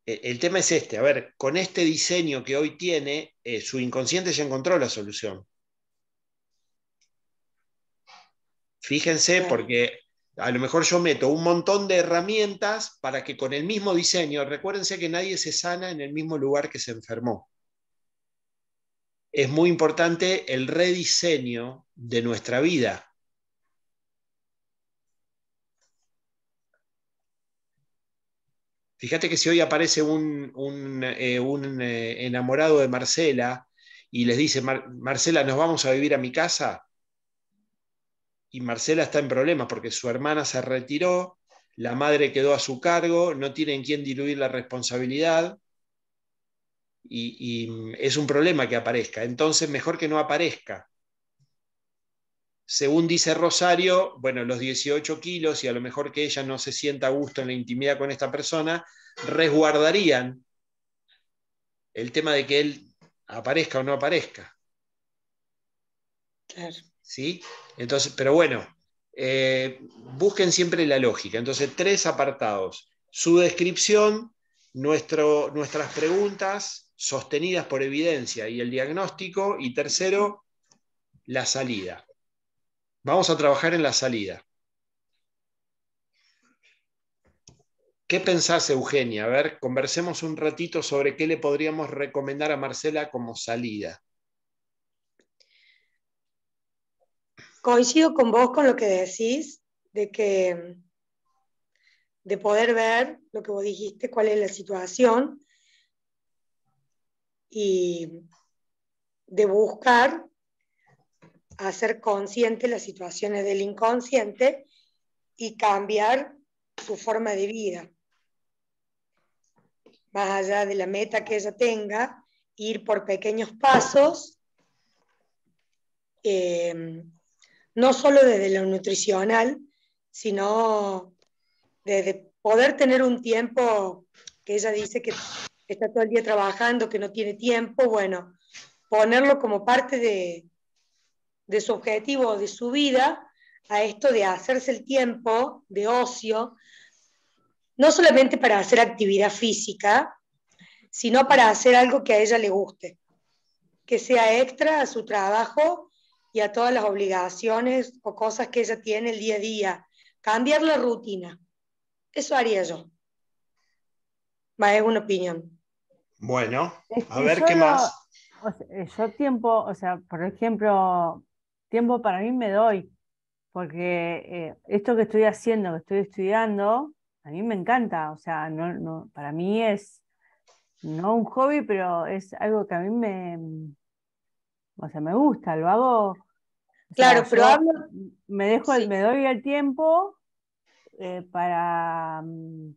el tema es este, a ver, con este diseño que hoy tiene, su inconsciente ya encontró la solución. Fíjense, claro, porque a lo mejor yo meto un montón de herramientas para que con el mismo diseño, recuérdense que nadie se sana en el mismo lugar que se enfermó. Es muy importante el rediseño de nuestra vida. Fíjate que si hoy aparece un enamorado de Marcela y les dice, Marcela, ¿nos vamos a vivir a mi casa? Y Marcela está en problemas porque su hermana se retiró, la madre quedó a su cargo, no tiene en quién diluir la responsabilidad y es un problema que aparezca. Entonces, mejor que no aparezca. Según dice Rosario, bueno, los 18 kilos y a lo mejor que ella no se sienta a gusto en la intimidad con esta persona, resguardarían el tema de que él aparezca o no aparezca. Claro. ¿Sí? Entonces, pero bueno, busquen siempre la lógica. Entonces, 3 apartados. Su descripción, nuestras preguntas sostenidas por evidencia y el diagnóstico, y tercero, la salida. Vamos a trabajar en la salida. ¿Qué pensás, Eugenia? A ver, conversemos un ratito sobre qué le podríamos recomendar a Marcela como salida. Coincido con vos con lo que decís, de poder ver lo que vos dijiste, cuál es la situación, y de buscar hacer consciente las situaciones del inconsciente y cambiar su forma de vida. Más allá de la meta que ella tenga, ir por pequeños pasos, no solo desde lo nutricional, sino desde poder tener un tiempo que ella dice que está todo el día trabajando, que no tiene tiempo, bueno, ponerlo como parte de su objetivo, de su vida, a esto de hacerse el tiempo de ocio, no solamente para hacer actividad física, sino para hacer algo que a ella le guste, que sea extra a su trabajo y a todas las obligaciones o cosas que ella tiene el día a día. Cambiar la rutina. Eso haría yo. Es una opinión. Bueno, Es a que ver qué más. yo tiempo, o sea, por ejemplo, tiempo para mí me doy, porque esto que estoy haciendo, que estoy estudiando, a mí me encanta, o sea, para mí es no un hobby, pero es algo que a mí o sea, me gusta, lo hago, o Claro, sea, pero yo hablo, sí, me doy el tiempo para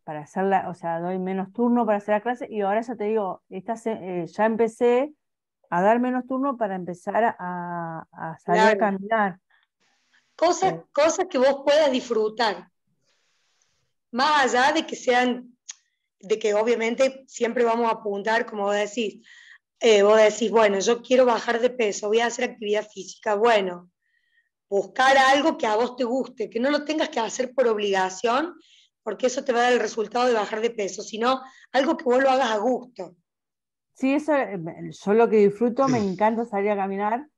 hacerla, o sea, doy menos turno para hacer la clase y ahora ya te digo, ya empecé a dar menos turno para empezar a salir a claro. caminar. Cosas que vos puedas disfrutar, más allá de que sean, de que obviamente siempre vamos a apuntar, como vos decís, bueno, yo quiero bajar de peso, voy a hacer actividad física, bueno, buscar algo que a vos te guste, que no lo tengas que hacer por obligación, porque eso te va a dar el resultado de bajar de peso, sino algo que vos lo hagas a gusto. Sí, eso, yo lo que disfruto, me encanta salir a caminar.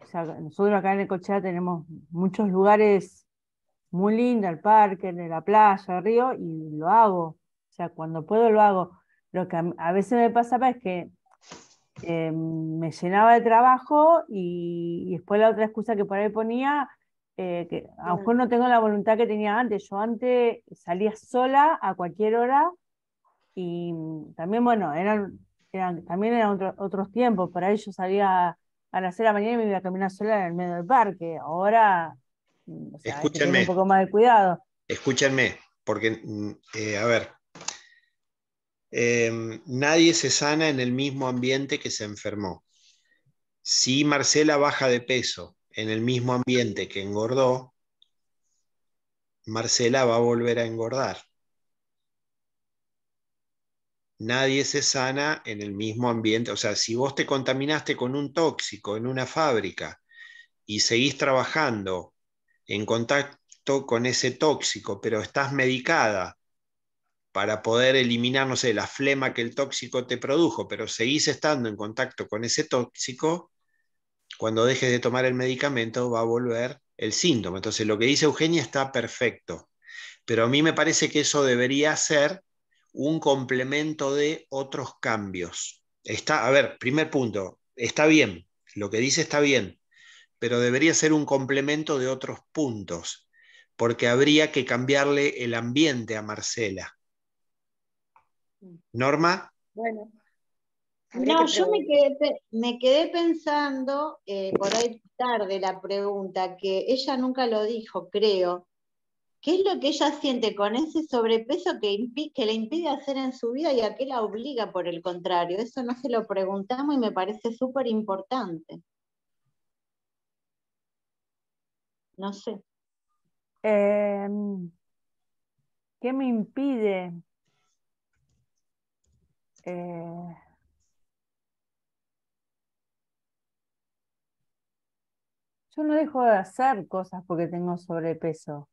O sea, nosotros acá en Necochea tenemos muchos lugares muy lindos, el parque, de la playa, el río, y lo hago. O sea, cuando puedo lo hago. Lo que a veces me pasaba es que me llenaba de trabajo y después la otra excusa que por ahí ponía, que a lo mejor no tengo la voluntad que tenía antes. Yo antes salía sola a cualquier hora y también, bueno, también eran otros tiempos. Por ahí yo salía a las 6 de la mañana y me iba a caminar sola en el medio del parque. Ahora, o sea, hay que tener un Escúchenme, poco más de cuidado. escúchenme, porque, a ver, nadie se sana en el mismo ambiente que se enfermó. Si Marcela baja de peso en el mismo ambiente que engordó, Marcela va a volver a engordar. Nadie se sana en el mismo ambiente. O sea, si vos te contaminaste con un tóxico en una fábrica y seguís trabajando en contacto con ese tóxico, pero estás medicada para poder eliminar, no sé, la flema que el tóxico te produjo, pero seguís estando en contacto con ese tóxico, cuando dejes de tomar el medicamento va a volver el síntoma. Entonces, lo que dice Eugenia está perfecto, pero a mí me parece que eso debería ser un complemento de otros cambios. A ver, primer punto, está bien, lo que dice está bien, pero debería ser un complemento de otros puntos, porque habría que cambiarle el ambiente a Marcela. Norma. Bueno, No, yo me quedé pensando, por ahí tarde la pregunta, que ella nunca lo dijo, creo. ¿Qué es lo que ella siente con ese sobrepeso que le impide hacer en su vida y a qué la obliga por el contrario? Eso no se lo preguntamos y me parece súper importante. No sé. ¿Qué me impide? Eh, yo no dejo de hacer cosas porque tengo sobrepeso.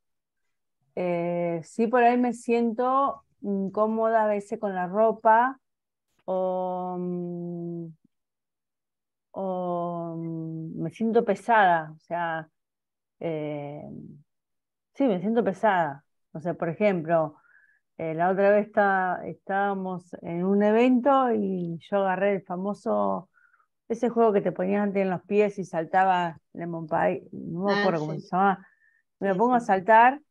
Sí, por ahí me siento incómoda a veces con la ropa o, me siento pesada, o sea, eh, sí, me siento pesada. O sea, por ejemplo, la otra vez estábamos en un evento y yo agarré el famoso, ese juego que te ponías antes en los pies y saltaba Lemon Pie, no me acuerdo cómo Sí, se llama. Me sí, pongo a sí. saltar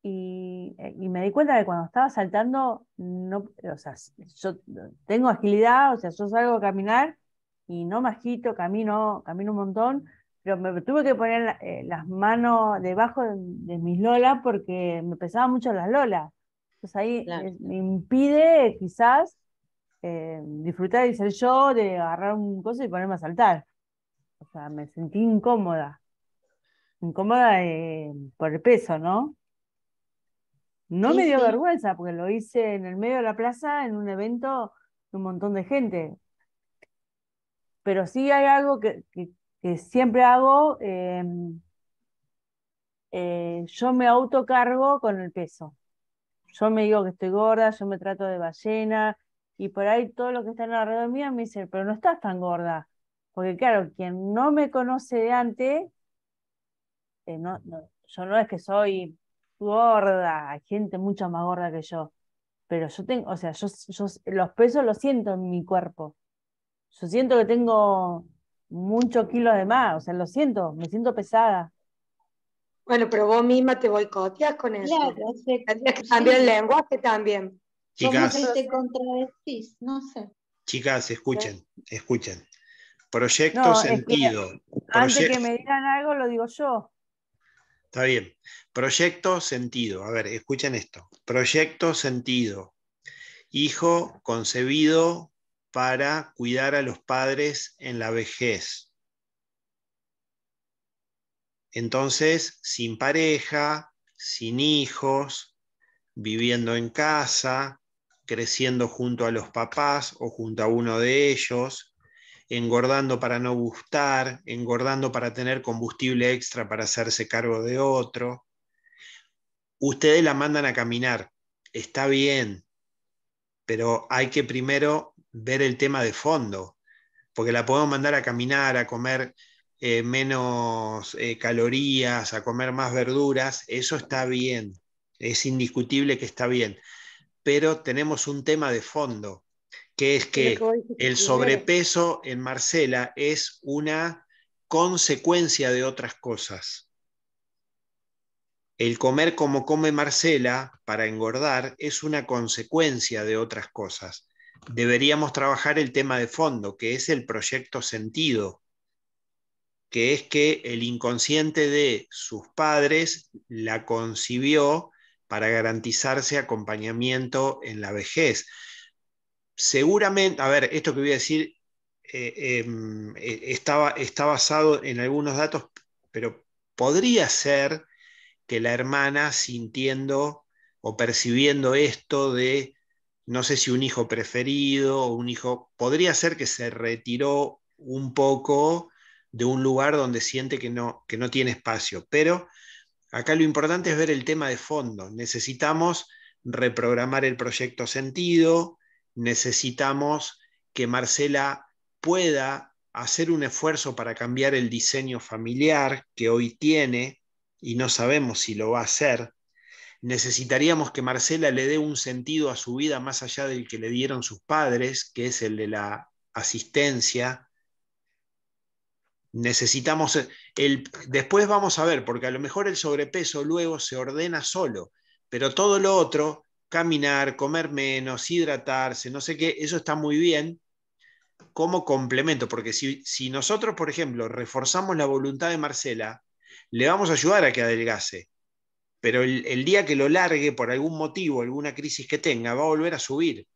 y me di cuenta que cuando estaba saltando, no, o sea, yo tengo agilidad, o sea, yo salgo a caminar y no me agito, camino un montón, pero me tuve que poner las manos debajo de mis lolas porque me pesaban mucho las lolas. Entonces ahí Claro. me impide quizás disfrutar y ser yo, de agarrar un coso y ponerme a saltar. O sea, me sentí incómoda por el peso, ¿no? No Sí, me dio sí. vergüenza porque lo hice en el medio de la plaza en un evento de un montón de gente. Pero sí hay algo que siempre hago, yo me autocargo con el peso. Yo me digo que estoy gorda, yo me trato de ballena, y por ahí todos los que están alrededor mío me dicen, pero no estás tan gorda. Porque claro, quien no me conoce de antes, yo no es que soy gorda, hay gente mucho más gorda que yo, pero yo tengo, o sea, yo los pesos los siento en mi cuerpo. Yo siento que tengo muchos kilos de más, o sea, lo siento, me siento pesada. Bueno, pero vos misma te boicoteas con eso. Claro, Tendrías que cambiar el sí, lenguaje también. como Chicas, que te contradecís, no sé. chicas, escuchen. Proyecto No, es que sentido. antes que me digan algo lo digo yo. Está bien. Proyecto sentido. A ver, escuchen esto. Proyecto sentido. Hijo concebido para cuidar a los padres en la vejez. Entonces, sin pareja, sin hijos, viviendo en casa, creciendo junto a los papás o junto a uno de ellos, engordando para no gustar, engordando para tener combustible extra para hacerse cargo de otro. Ustedes la mandan a caminar, está bien, pero hay que primero ver el tema de fondo, porque la podemos mandar a caminar, a comer menos calorías, a comer más verduras, eso está bien, es indiscutible que está bien, pero tenemos un tema de fondo, que es Es lo que que vos dijiste el primero. sobrepeso en Marcela es una consecuencia de otras cosas. El comer como come Marcela para engordar es una consecuencia de otras cosas. Deberíamos trabajar el tema de fondo, que es el proyecto sentido, que es que el inconsciente de sus padres la concibió para garantizarse acompañamiento en la vejez. Seguramente, a ver, esto que voy a decir está basado en algunos datos, pero podría ser que la hermana sintiendo o percibiendo esto de, no sé si un hijo preferido o un hijo, podría ser que se retiró un poco de un lugar donde siente que no tiene espacio, pero acá lo importante es ver el tema de fondo. Necesitamos reprogramar el proyecto sentido, necesitamos que Marcela pueda hacer un esfuerzo para cambiar el diseño familiar que hoy tiene y no sabemos si lo va a hacer. Necesitaríamos que Marcela le dé un sentido a su vida más allá del que le dieron sus padres, que es el de la asistencia. Necesitamos después vamos a ver, porque a lo mejor el sobrepeso luego se ordena solo, pero todo lo otro, caminar, comer menos, hidratarse, no sé qué, eso está muy bien como complemento, porque si nosotros, por ejemplo, reforzamos la voluntad de Marcela, le vamos a ayudar a que adelgace, pero el día que lo largue por algún motivo, alguna crisis que tenga, va a volver a subir.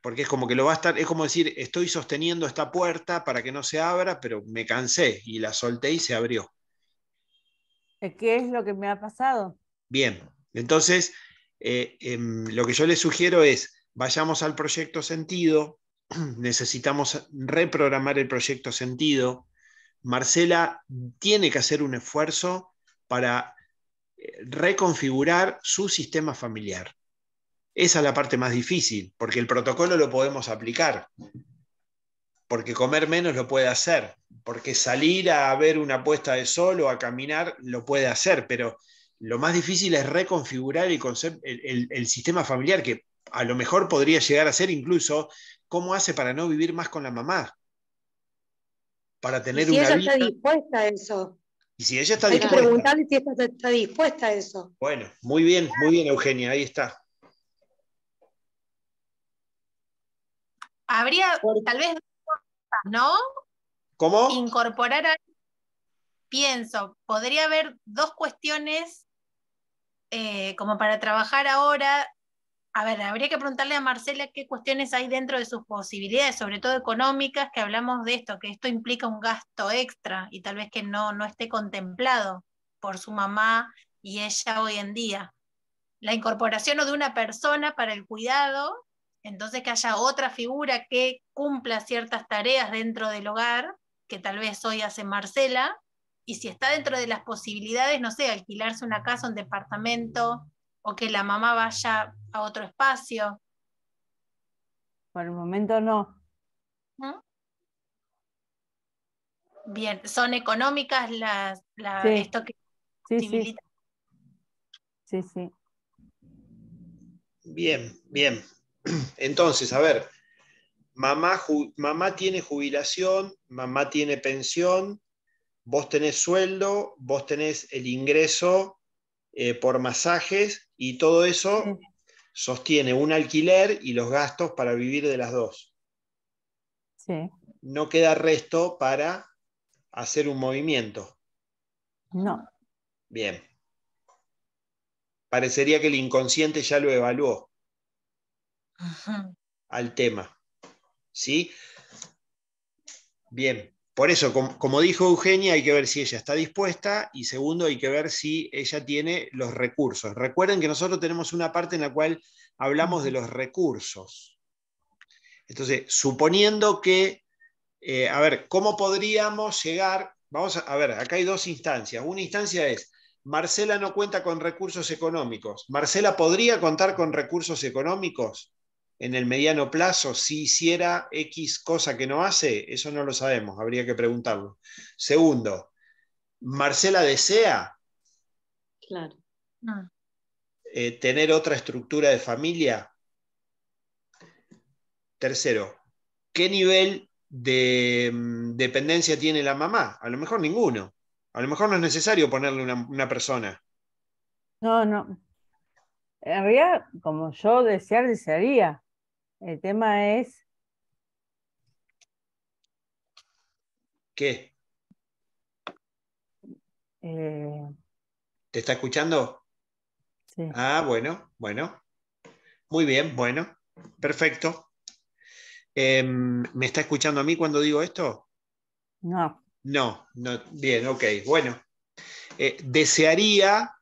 Porque es como que lo va a estar, es como decir, estoy sosteniendo esta puerta para que no se abra, pero me cansé y la solté y se abrió. ¿Qué es lo que me ha pasado? Bien, entonces lo que yo les sugiero es, vayamos al proyecto sentido, necesitamos reprogramar el proyecto sentido. Marcela tiene que hacer un esfuerzo para reconfigurar su sistema familiar. Esa es la parte más difícil, porque el protocolo lo podemos aplicar, porque comer menos lo puede hacer, porque salir a ver una puesta de sol o a caminar lo puede hacer, pero lo más difícil es reconfigurar el sistema familiar, que a lo mejor podría llegar a ser incluso cómo hace para no vivir más con la mamá, para Y tener si una ella vida. está dispuesta a eso, Y si ella está hay que dispuesta. preguntarle si ella está dispuesta a eso. Bueno, muy bien, Eugenia, ahí está. Habría tal vez, ¿no? ¿Cómo? Incorporar, pienso, podría haber dos cuestiones como para trabajar ahora. A ver, habría que preguntarle a Marcela qué cuestiones hay dentro de sus posibilidades, sobre todo económicas, que hablamos de esto, que esto implica un gasto extra y tal vez que no esté contemplado por su mamá y ella hoy en día. la incorporación o de una persona para el cuidado, entonces que haya otra figura que cumpla ciertas tareas dentro del hogar, que tal vez hoy hace Marcela, y si está dentro de las posibilidades, no sé, alquilarse una casa, un departamento, o que la mamá vaya a otro espacio. Por el momento no. ¿Mm? Bien, ¿son económicas Sí. esto que Sí, posibilita? sí, sí. Bien, bien. Entonces, a ver, mamá tiene jubilación, mamá tiene pensión, vos tenés sueldo, vos tenés el ingreso por masajes y todo eso Sí. sostiene un alquiler y los gastos para vivir de las dos. Sí. No queda resto para hacer un movimiento. No. Bien. Parecería que el inconsciente ya lo evaluó al tema. ¿Sí? Bien. Por eso, como dijo Eugenia, hay que ver si ella está dispuesta y segundo, hay que ver si ella tiene los recursos. Recuerden que nosotros tenemos una parte en la cual hablamos de los recursos. Entonces, suponiendo que, a ver, ¿cómo podríamos llegar? Vamos a ver, acá hay dos instancias. Una instancia es, Marcela no cuenta con recursos económicos. ¿Marcela podría contar con recursos económicos en el mediano plazo si hiciera X cosa que no hace? Eso no lo sabemos, habría que preguntarlo. Segundo, ¿Marcela desea Claro. tener otra estructura de familia? Tercero, ¿qué nivel de dependencia tiene la mamá? A lo mejor ninguno. A lo mejor no es necesario ponerle una persona. No, no. En realidad, como yo desearía. El tema es, ¿Qué? ¿Te está escuchando? sí. Ah, bueno. Muy bien, bueno. Perfecto. ¿Me está escuchando a mí cuando digo esto? No. No. Bien, ok. Bueno. Desearía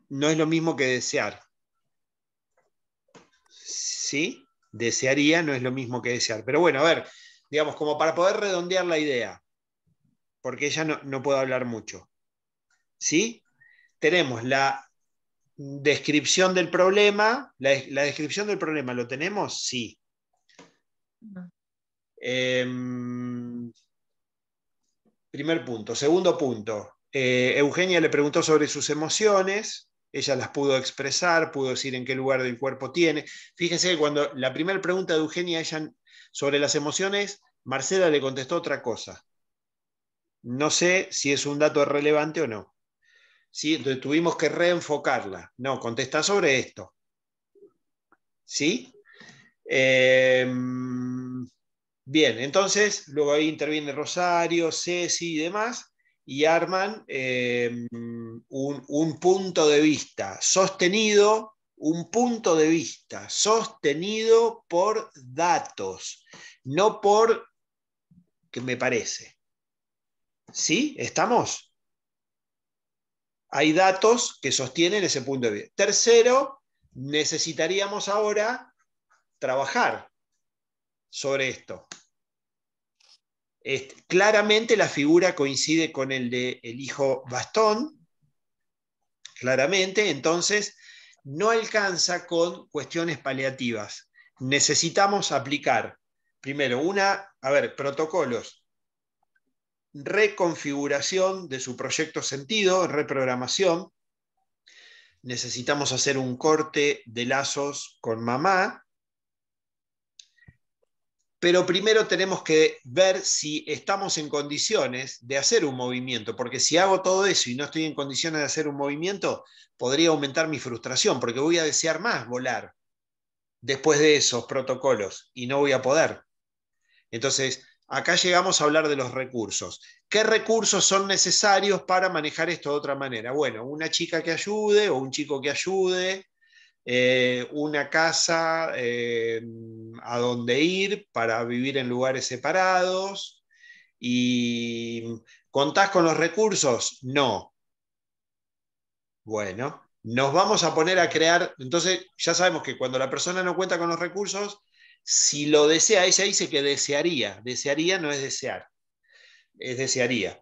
no es lo mismo que desear. ¿Sí? Desearía no es lo mismo que desear. Pero bueno, a ver, digamos, como para poder redondear la idea, porque ella no puede hablar mucho. ¿Sí? Tenemos la descripción del problema. ¿La descripción del problema lo tenemos? Sí. Primer punto. Segundo punto. Eugenia le preguntó sobre sus emociones. Ella las pudo expresar, pudo decir en qué lugar del cuerpo tiene. Fíjense que cuando la primera pregunta de Eugenia ella, sobre las emociones, Marcela le contestó otra cosa. No sé si es un dato relevante o no. ¿Sí? Entonces tuvimos que reenfocarla. No, contesta sobre esto. ¿Sí? Bien, entonces luego ahí interviene Rosario, Ceci y demás, y arman un punto de vista sostenido, un punto de vista sostenido por datos, no por que me parece. ¿Sí? ¿Estamos? Hay datos que sostienen ese punto de vista. Tercero, necesitaríamos ahora trabajar sobre esto. Claramente la figura coincide con el de el hijo Bastón, claramente, entonces no alcanza con cuestiones paliativas. Necesitamos aplicar, primero, protocolos, reconfiguración de su proyecto sentido, reprogramación. Necesitamos hacer un corte de lazos con mamá, pero primero tenemos que ver si estamos en condiciones de hacer un movimiento, porque si hago todo eso y no estoy en condiciones de hacer un movimiento, podría aumentar mi frustración, porque voy a desear más volar después de esos protocolos y no voy a poder. Entonces, acá llegamos a hablar de los recursos. ¿Qué recursos son necesarios para manejar esto de otra manera? Bueno, una chica que ayude o un chico que ayude, una casa a donde ir para vivir en lugares separados. ¿Y contás con los recursos? No. Bueno, nos vamos a poner a crear, entonces ya sabemos que cuando la persona no cuenta con los recursos, si lo desea, ella dice que desearía no es desear, es desearía.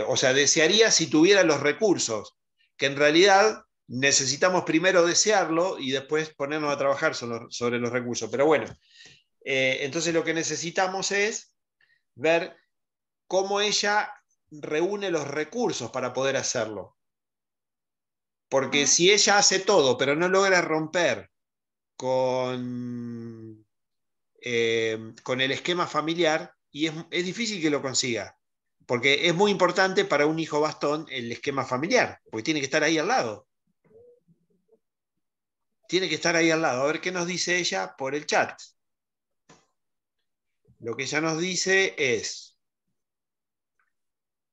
O sea, desearía si tuviera los recursos, que en realidad necesitamos primero desearlo y después ponernos a trabajar sobre los recursos. Pero bueno, entonces lo que necesitamos es ver cómo ella reúne los recursos para poder hacerlo. Porque si ella hace todo, pero no logra romper con el esquema familiar, y es difícil que lo consiga. Porque es muy importante para un hijo bastón el esquema familiar, porque tiene que estar ahí al lado. Tiene que estar ahí al lado. A ver qué nos dice ella por el chat. Lo que ella nos dice es,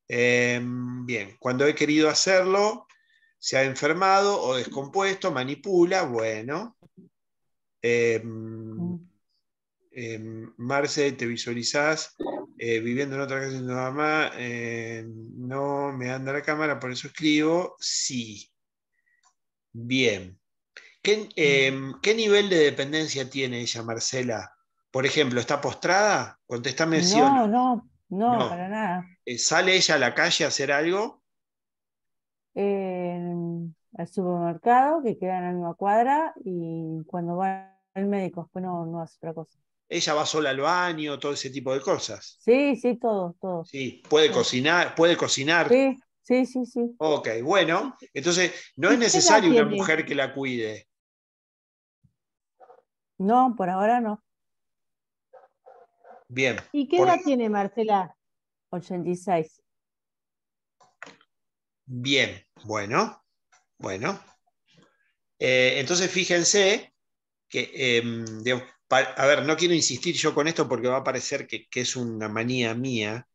bien, cuando he querido hacerlo, se ha enfermado o descompuesto, manipula, bueno. Marce, ¿te visualizás viviendo en otra casa de tu mamá? No me anda la cámara, por eso escribo. Sí. Bien. ¿Qué nivel de dependencia tiene ella, Marcela? Por ejemplo, ¿está postrada? Contéstame sí o no. No, para nada. ¿Sale ella a la calle a hacer algo? Al supermercado, que queda en la misma cuadra, y cuando va al médico, después no hace otra cosa. ¿Ella va sola al baño, todo ese tipo de cosas? Sí, todo. Sí, ¿puede cocinar? ¿Puede cocinar? Sí. Ok, bueno, entonces no ¿Y es qué edad necesario una tiene? mujer que la cuide. No, por ahora no. Bien. ¿Y qué edad tiene Marcela? 86. Bien, bueno. Entonces fíjense que, digamos, a ver, no quiero insistir yo con esto porque va a parecer que es una manía mía,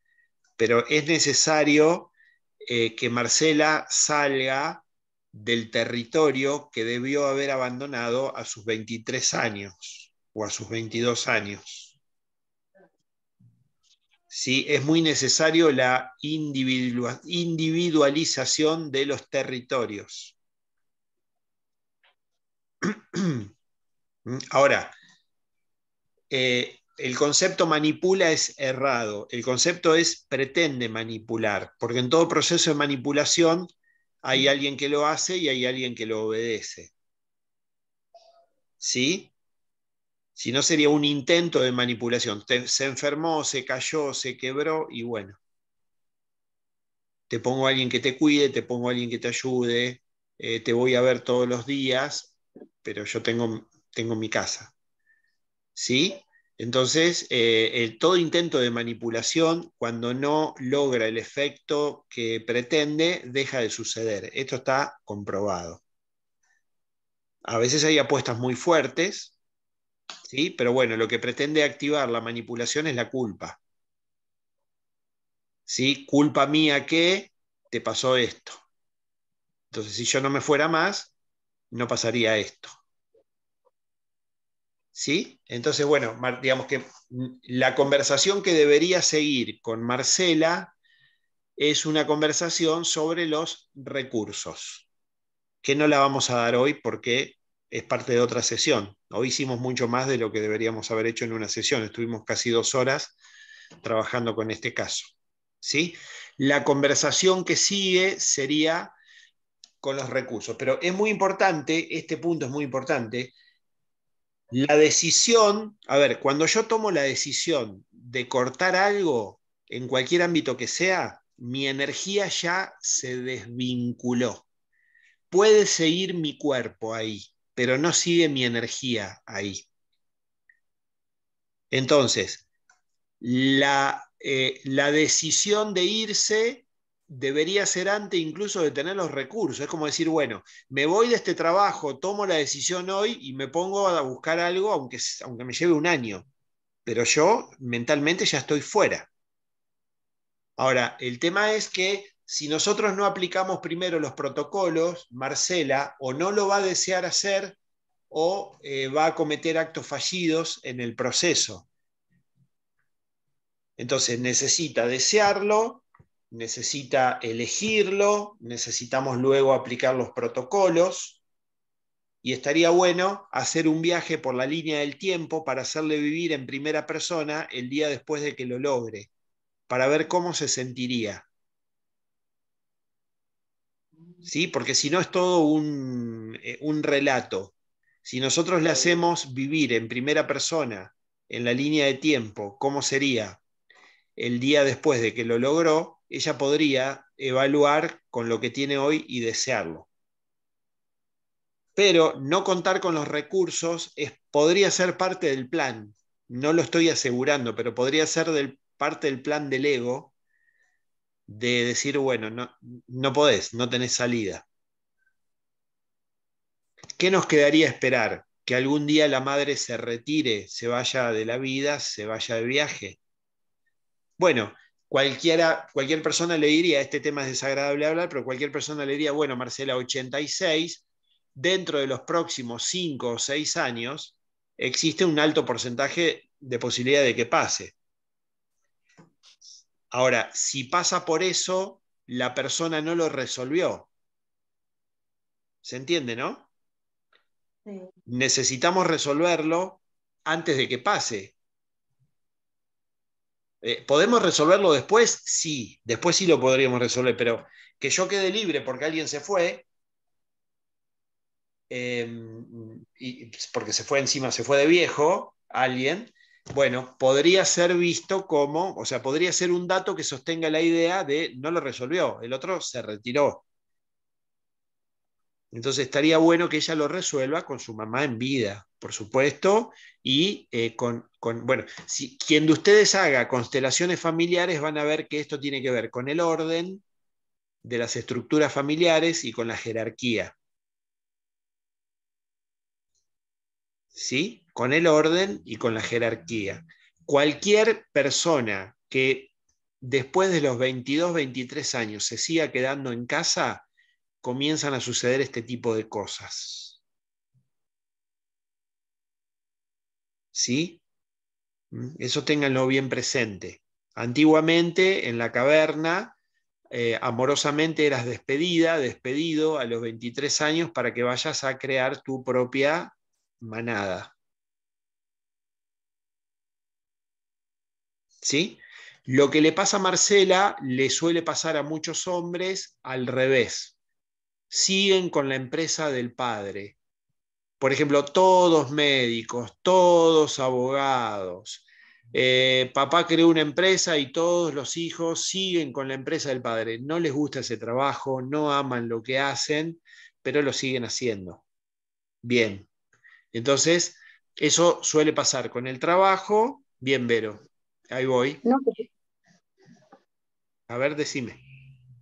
pero es necesario que Marcela salga del territorio que debió haber abandonado a sus 23 años o a sus 22 años. ¿Sí? Es muy necesario la individualización de los territorios. Ahora, el concepto manipula es errado, el concepto es pretende manipular, porque en todo proceso de manipulación hay alguien que lo hace y hay alguien que lo obedece. ¿Sí? Si no sería un intento de manipulación. Se enfermó, se cayó, se quebró y bueno. Te pongo a alguien que te cuide, te pongo a alguien que te ayude, te voy a ver todos los días, pero yo tengo mi casa. ¿Sí? Entonces, todo intento de manipulación, cuando no logra el efecto que pretende, deja de suceder. Esto está comprobado. A veces hay apuestas muy fuertes, ¿sí? Pero bueno, lo que pretende activar la manipulación es la culpa. ¿Sí? Culpa mía que te pasó esto. Entonces, si yo no me fuera más, no pasaría esto. ¿Sí? Entonces, bueno, digamos que la conversación que debería seguir con Marcela es una conversación sobre los recursos, que no la vamos a dar hoy porque es parte de otra sesión. Hoy hicimos mucho más de lo que deberíamos haber hecho en una sesión. Estuvimos casi 2 horas trabajando con este caso. ¿Sí? La conversación que sigue sería con los recursos. Pero es muy importante, este punto es muy importante, la decisión, a ver, cuando yo tomo la decisión de cortar algo, en cualquier ámbito que sea, mi energía ya se desvinculó. Puede seguir mi cuerpo ahí, pero no sigue mi energía ahí. Entonces, la decisión de irse debería ser antes incluso de tener los recursos. Es como decir, bueno, me voy de este trabajo, tomo la decisión hoy y me pongo a buscar algo, aunque me lleve un año. Pero yo mentalmente ya estoy fuera. Ahora, el tema es que si nosotros no aplicamos primero los protocolos, Marcela o no lo va a desear hacer o va a cometer actos fallidos en el proceso. Entonces necesita desearlo necesita elegirlo, necesitamos luego aplicar los protocolos, y estaría bueno hacer un viaje por la línea del tiempo para hacerle vivir en primera persona el día después de que lo logre, para ver cómo se sentiría. ¿Sí? Porque si no es todo un relato. Si nosotros le hacemos vivir en primera persona, en la línea de tiempo, cómo sería el día después de que lo logró, ella podría evaluar con lo que tiene hoy y desearlo. Pero no contar con los recursos podría ser parte del plan. No lo estoy asegurando, pero podría ser parte del plan del ego, de decir, bueno, no podés, no tenés salida. ¿Qué nos quedaría esperar? ¿Que algún día la madre se retire, se vaya de la vida, se vaya de viaje? Bueno, cualquier persona le diría, este tema es desagradable hablar, pero cualquier persona le diría, bueno, Marcela, 86, dentro de los próximos 5 o 6 años, existe un alto porcentaje de posibilidad de que pase. Ahora, si pasa por eso, la persona no lo resolvió. ¿Se entiende, no? Sí. Necesitamos resolverlo antes de que pase. ¿Podemos resolverlo después? Sí, después sí lo podríamos resolver, pero que yo quede libre porque alguien se fue, y porque se fue encima, se fue de viejo, alguien, bueno, podría ser visto como, o sea, podría ser un dato que sostenga la idea de no lo resolvió, el otro se retiró. Entonces estaría bueno que ella lo resuelva con su mamá en vida, por supuesto, y bueno, si quien de ustedes haga constelaciones familiares van a ver que esto tiene que ver con el orden de las estructuras familiares y con la jerarquía. ¿Sí? Con el orden y con la jerarquía. Cualquier persona que después de los 22, 23 años se siga quedando en casa, comienzan a suceder este tipo de cosas. ¿Sí? Eso ténganlo bien presente. Antiguamente, en la caverna, amorosamente eras despedido a los 23 años para que vayas a crear tu propia manada. ¿Sí? Lo que le pasa a Marcela le suele pasar a muchos hombres al revés. Siguen con la empresa del padre. Por ejemplo, todos médicos, todos abogados. Papá creó una empresa y todos los hijos siguen con la empresa del padre. No les gusta ese trabajo, no aman lo que hacen, pero lo siguen haciendo. Bien. Entonces, eso suele pasar con el trabajo. Bien, Vero. Ahí voy. No. A ver, decime.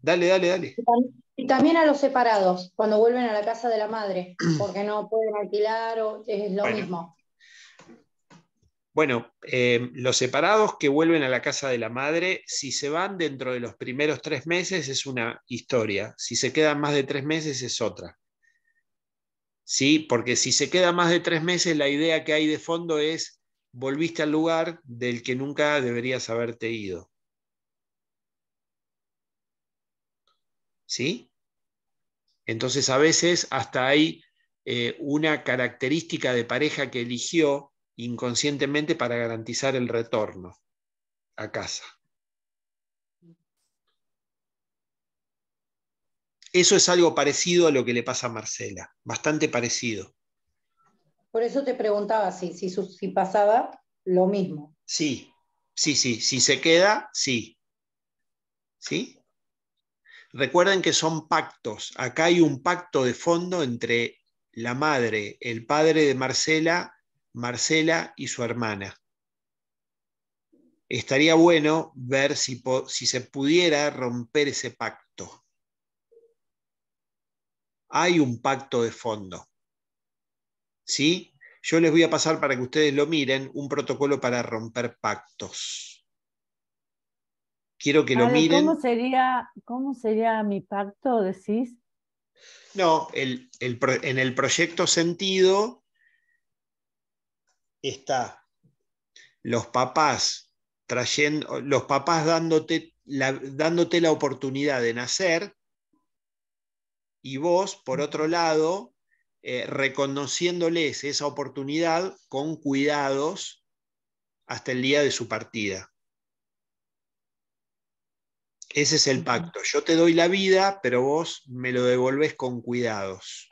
Dale. Y también a los separados, cuando vuelven a la casa de la madre, porque no pueden alquilar o es lo mismo. Bueno, los separados que vuelven a la casa de la madre, si se van dentro de los primeros 3 meses es una historia, si se quedan más de 3 meses es otra. ¿Sí? Porque si se queda más de 3 meses, la idea que hay de fondo es, volviste al lugar del que nunca deberías haberte ido. ¿Sí? Entonces a veces hasta hay una característica de pareja que eligió inconscientemente para garantizar el retorno a casa. Eso es algo parecido a lo que le pasa a Marcela, bastante parecido. Por eso te preguntaba si pasaba lo mismo. Sí, si se queda, sí. ¿Sí? Recuerden que son pactos. Acá hay un pacto de fondo entre la madre, el padre de Marcela, Marcela y su hermana. Estaría bueno ver si se pudiera romper ese pacto. Hay un pacto de fondo. ¿Sí? Yo les voy a pasar para que ustedes lo miren, un protocolo para romper pactos. Quiero que lo miren. ¿Cómo sería mi pacto, decís? No, en el proyecto Sentido está los papás dándote dándote la oportunidad de nacer, y vos, por otro lado, reconociéndoles esa oportunidad con cuidados hasta el día de su partida. Ese es el pacto. Yo te doy la vida, pero vos me lo devolvés con cuidados.